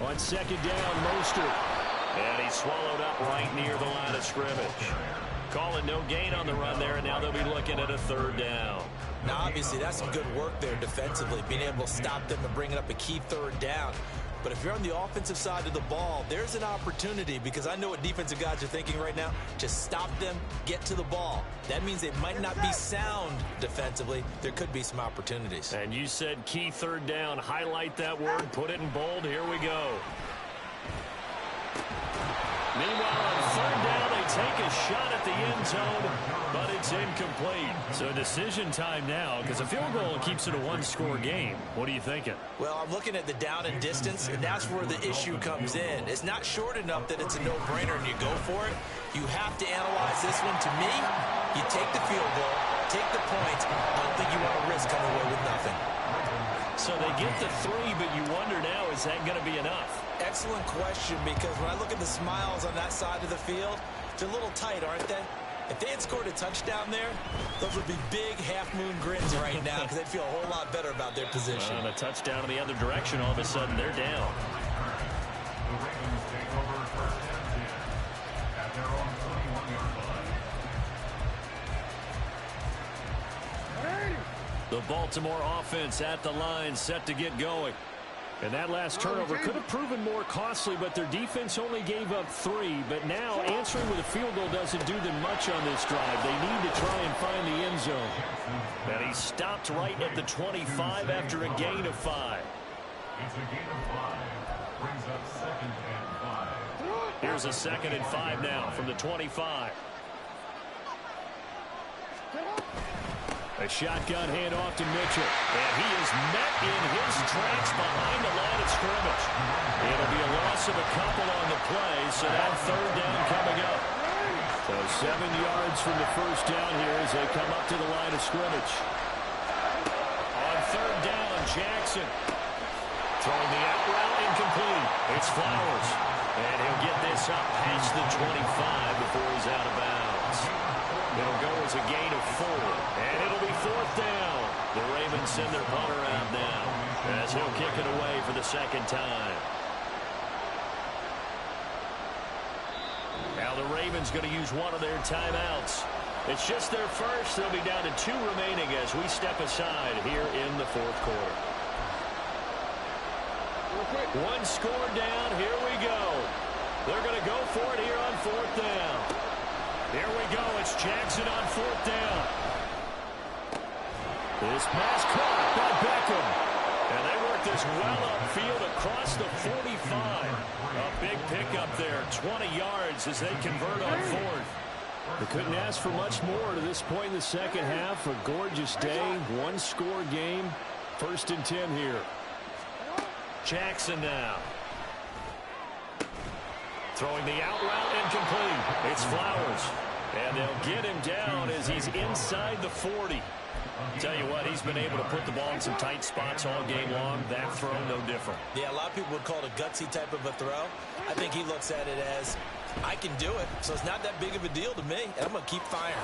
On 2nd down, Mostert. And he's swallowed up right near the line of scrimmage. Calling no gain on the run there, and now they'll be looking at a 3rd down. Now, obviously, that's some good work there defensively, being able to stop them and bringing up a key 3rd down. But if you're on the offensive side of the ball, there's an opportunity, because I know what defensive guys are thinking right now. Just stop them, get to the ball. That means they might not be sound defensively. There could be some opportunities. And you said key 3rd down. Highlight that word, put it in bold. Here we go. Meanwhile, on 3rd down, they take a shot at the end zone, but it's incomplete. So decision time now, because a field goal keeps it a one-score game. What are you thinking? Well, I'm looking at the down and distance, and that's where the issue comes in. It's not short enough that it's a no-brainer and you go for it. You have to analyze this one. To me, you take the field goal, take the points. I don't think you want to risk coming away with nothing. So they get the 3, but you wonder now, is that going to be enough? Excellent question, because when I look at the smiles on that side of the field, they're a little tight, aren't they? If they had scored a touchdown there, those would be big half-moon grins right now because they'd feel a whole lot better about their position. And a touchdown in the other direction, all of a sudden they're down. The Ravens take over first and 10 at their own 21-yard line. The Baltimore offense at the line, set to get going. And that last turnover could have proven more costly, but their defense only gave up 3. But now answering with a field goal doesn't do them much on this drive. They need to try and find the end zone. And he stopped right at the 25 after a gain of 5. It's a gain of 5. Brings up 2nd and 5. Here's a 2nd and 5 now from the 25. A shotgun handoff to Mitchell. And he is met in his tracks behind the line of scrimmage. It'll be a loss of a couple on the play, so that 3rd down coming up. So 7 yards from the first down here as they come up to the line of scrimmage. On 3rd down, Jackson. Throwing the out route, incomplete. It's Flowers. And he'll get this up past the 25 before he's out of bounds. It'll go as a gain of 4. And it'll be 4th down. The Ravens send their punter out now as he'll kick it away for the 2nd time. Now the Ravens going to use one of their timeouts. It's just their first. They'll be down to 2 remaining as we step aside here in the 4th quarter. 1 score down. Here we go. They're going to go for it here on 4th down. Here we go. It's Jackson on 4th down. This pass caught by Beckham. And they work this well upfield across the 45. A big pickup there. 20 yards as they convert on 4th. They couldn't ask for much more to this point in the second half. A gorgeous day. 1-score game. 1st and 10 here. Jackson now. Throwing the out route, incomplete. It's Flowers. And they'll get him down as he's inside the 40. Tell you what, he's been able to put the ball in some tight spots all game long. That throw, no different. Yeah, a lot of people would call it a gutsy type of a throw. I think he looks at it as, I can do it, so it's not that big of a deal to me, and I'm going to keep firing.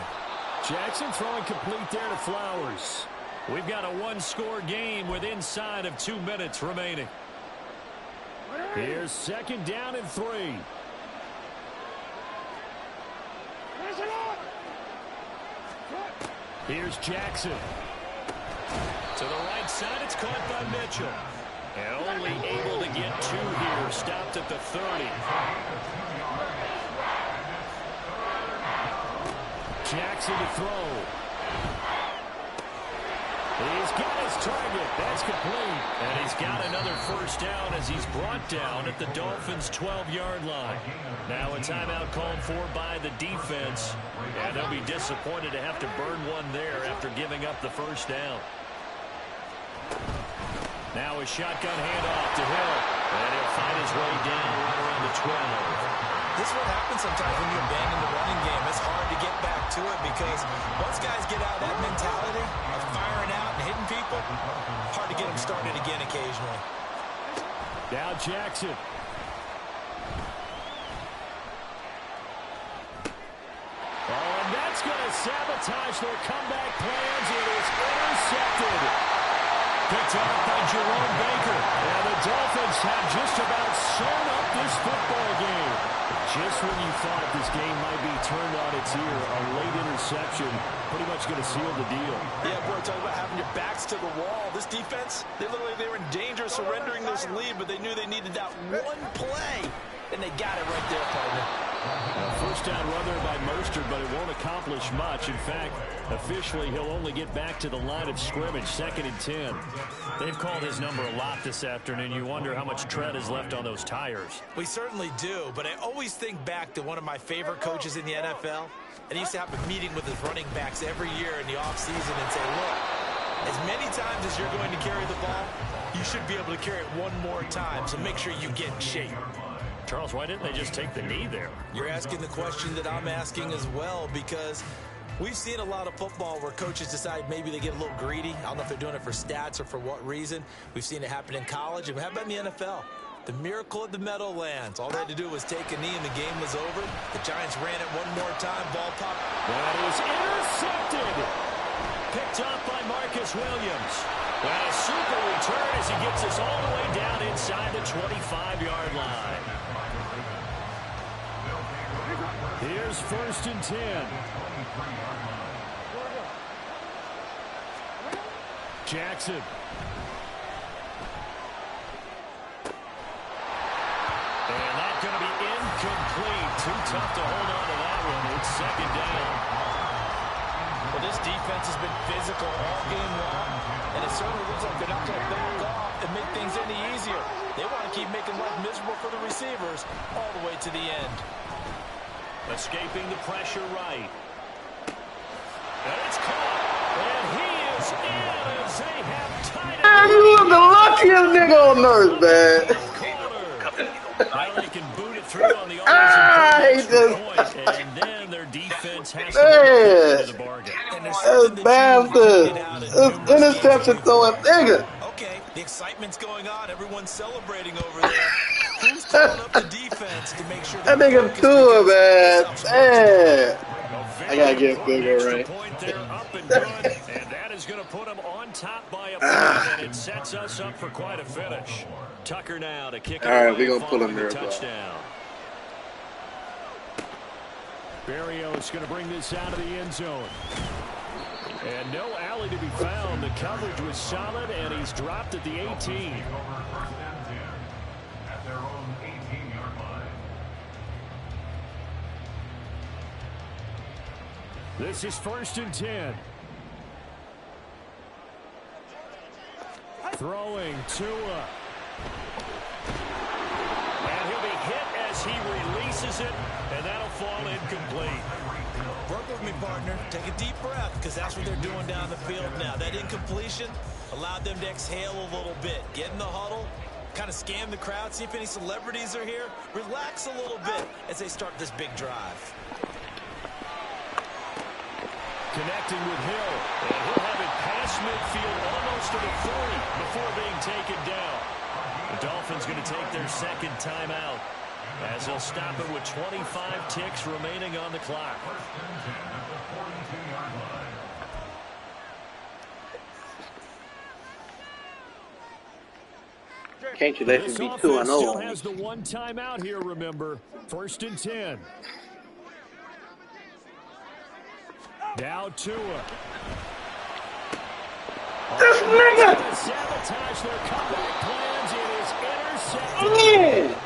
Jackson throwing complete there to Flowers. We've got a 1-score game with inside of 2 minutes remaining. Here's 2nd down and 3. Here's Jackson. To the right side, it's caught by Mitchell. And only able to get 2 here. Stopped at the 30. Jackson to throw. He's got his target. That's complete. And he's got another 1st down as he's brought down at the Dolphins' 12-yard line. Now a timeout called for by the defense. And they'll be disappointed to have to burn one there after giving up the 1st down. Now a shotgun handoff to Hill. And he'll find his way down right around the 12. This is what happens sometimes when you abandon the running game. It's hard to get back to it because once guys get out of that mentality of firing out and hitting people, hard to get them started again occasionally. Now Jackson. Oh, and that's going to sabotage their comeback plans. It is intercepted. Picked off by Jerome Baker. And the Dolphins have just about sewn up this football game. Just when you thought this game might be turned on its ear, a late interception pretty much going to seal the deal. Yeah, boy, talking about having your backs to the wall. This defense, they were in danger of surrendering this lead, but they knew they needed that one play, and they got it right there, partner. First down run there by Mostert, but it won't accomplish much. In fact, officially, he'll only get back to the line of scrimmage, 2nd and 10. They've called his number a lot this afternoon. You wonder how much tread is left on those tires. We certainly do, but I always think back to one of my favorite coaches in the NFL. And he used to have a meeting with his running backs every year in the offseason and say, look, as many times as you're going to carry the ball, you should be able to carry it one more time, so make sure you get in shape. Charles, why didn't they just take the knee there? You're asking the question that I'm asking as well, because we've seen a lot of football where coaches decide maybe they get a little greedy. I don't know if they're doing it for stats or for what reason. We've seen it happen in college, and how about in the NFL? The miracle of the Meadowlands. All they had to do was take a knee, and the game was over. The Giants ran it one more time. Ball pop. That is intercepted. Picked off by Marcus Williams. Well, a super return as he gets us all the way down inside the 25-yard line. Here's 1st and 10. Jackson. And that's going to be incomplete. Too tough to hold on to that one. It's 2nd down. Well, this defense has been physical all game long, and it certainly looks like they're not going to back off and make things any easier. They want to keep making life miserable for the receivers all the way to the end. Escaping the pressure right. And it's caught. And he is in as they have tied it. Man, you was the luckiest nigga on earth, man. Now they can boot it through on the point, and then their defense has to get the bargain. That's bastard. It's interception throwing nigga. Okay, the excitement's going on. Everyone's celebrating over there. Who's calling up the defense to make sure that nigga Tua, man. I gotta get bigger, right? And that is going to put them on top by a point, and it sets us up for quite a finish. Tucker now to kick it. All right, we're going to pull him there. Touchdown. Berrios going to bring this out of the end zone. And no alley to be found. The coverage was solid, and he's dropped at the 18. At their own 18-yard line. This is 1st and 10. Throwing Tua. And he'll be hit as he releases it, and that'll fall incomplete. Work with me, partner. Take a deep breath, because that's what they're doing down the field now. That incompletion allowed them to exhale a little bit. Get in the huddle, kind of scan the crowd, see if any celebrities are here. Relax a little bit as they start this big drive. Connecting with Hill, and he'll have it past midfield almost to the 40 before being taken down. The Dolphins going to take their 2nd timeout as they'll stop it with 25 ticks remaining on the clock. Can't you let him be 2-0? Still has the 1 timeout here, remember. 1st and 10. Now Tua. This nigga! Sabotage their comeback plans. It is intercepted.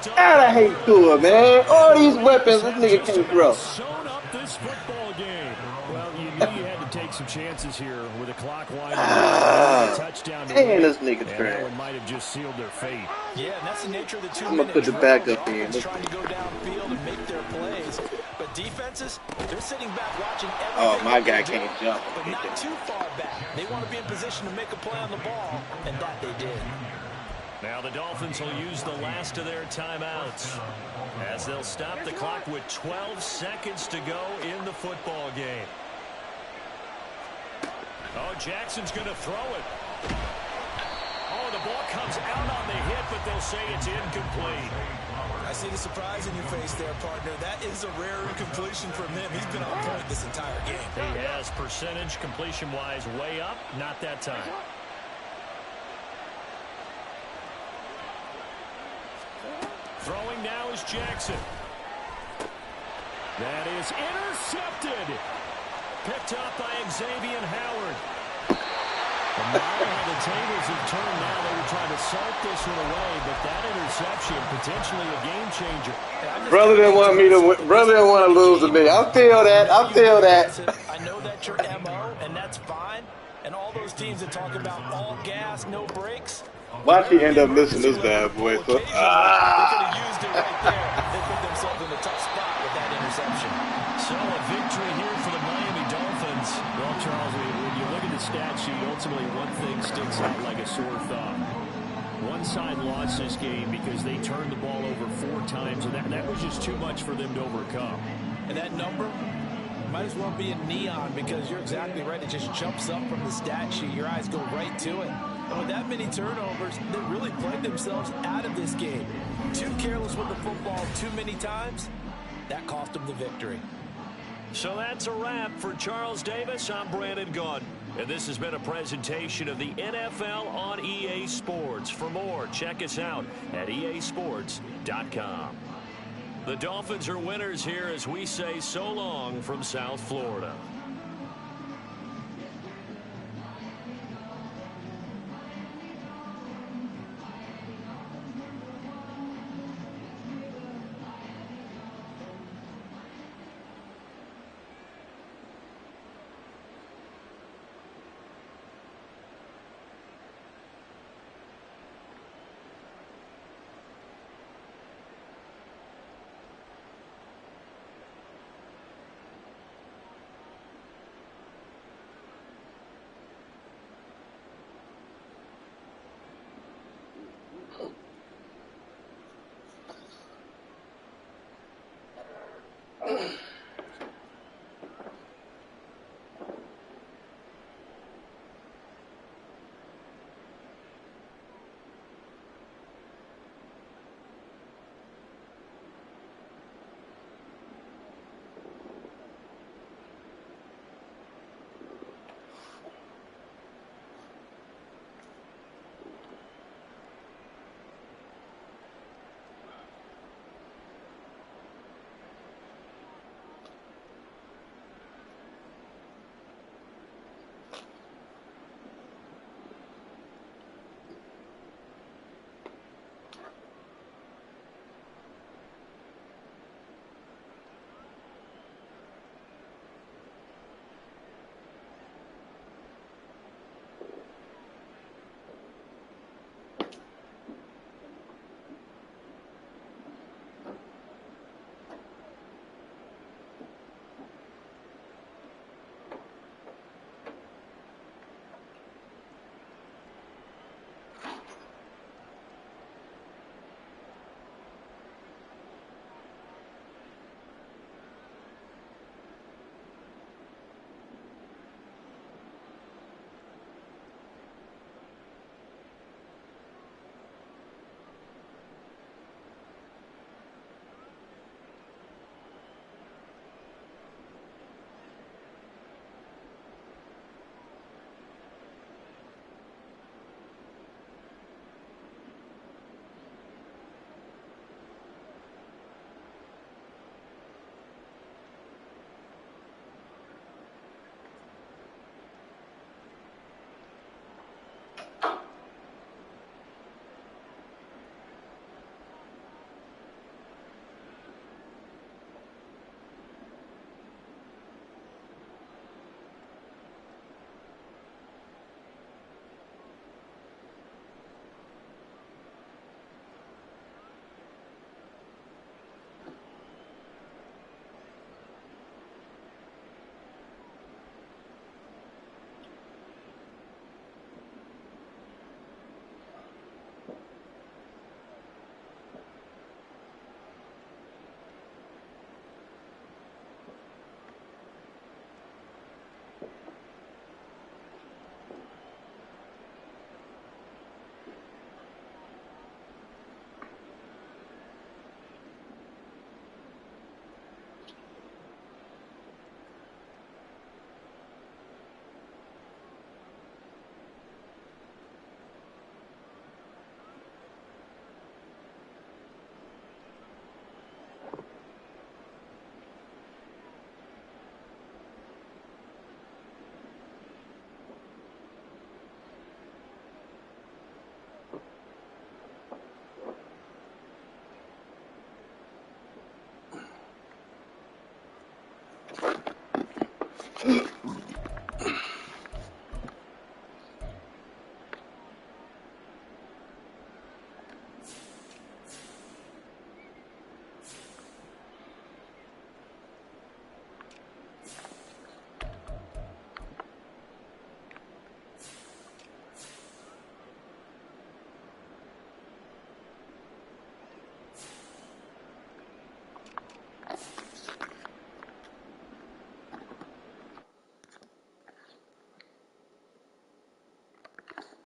God, I hate Tua, man. All these weapons, this nigga can't throw. Sewn up this football game. Well, you knew you had to take some chances here with a clock winding down. Touchdown to Damn, this nigga and trash. that one might have just sealed their fate. Yeah, and that's the nature of the 2-minute I'm gonna put the backup in. trying to go downfield and make their plays. But defenses, they're sitting back watching everything. Oh, my guy can't jump. But not too far back. They want to be in position to make a play on the ball, and that they did. Now the Dolphins will use the last of their timeouts as they'll stop the clock with 12 seconds to go in the football game. Oh, Jackson's going to throw it. Oh, the ball comes out on the hit, but they'll say it's incomplete. I see the surprise in your face there, partner. That is a rare incompletion from him. He's been on point this entire game. He has percentage completion-wise way up. Not that time. Throwing now is Jackson. That is intercepted. Picked up by Xavier Howard. Now how the tables have turned now. They were trying to salt this one away, but that interception, potentially a game changer. Brother didn't want me to win. Brother didn't want to lose to me. I feel that. I feel that. I know that's your MO, and that's fine. And all those teams that talk about all gas, no brakes. Watch he end up missing this bad boy. So, They could have used it right there. They put themselves in a tough spot with that interception. So a victory here for the Miami Dolphins. Well, Charles, when you look at the stat sheet, ultimately one thing sticks out like a sore thumb. One side lost this game because they turned the ball over 4 times, and that was just too much for them to overcome. And that number might as well be in neon because you're exactly right. It just jumps up from the stat sheet. Your eyes go right to it. And with that many turnovers, they really played themselves out of this game. Too careless with the football too many times. That cost them the victory. So that's a wrap for Charles Davis. I'm Brandon Gaudin. And this has been a presentation of the NFL on EA Sports. For more, check us out at easports.com. The Dolphins are winners here as we say so long from South Florida.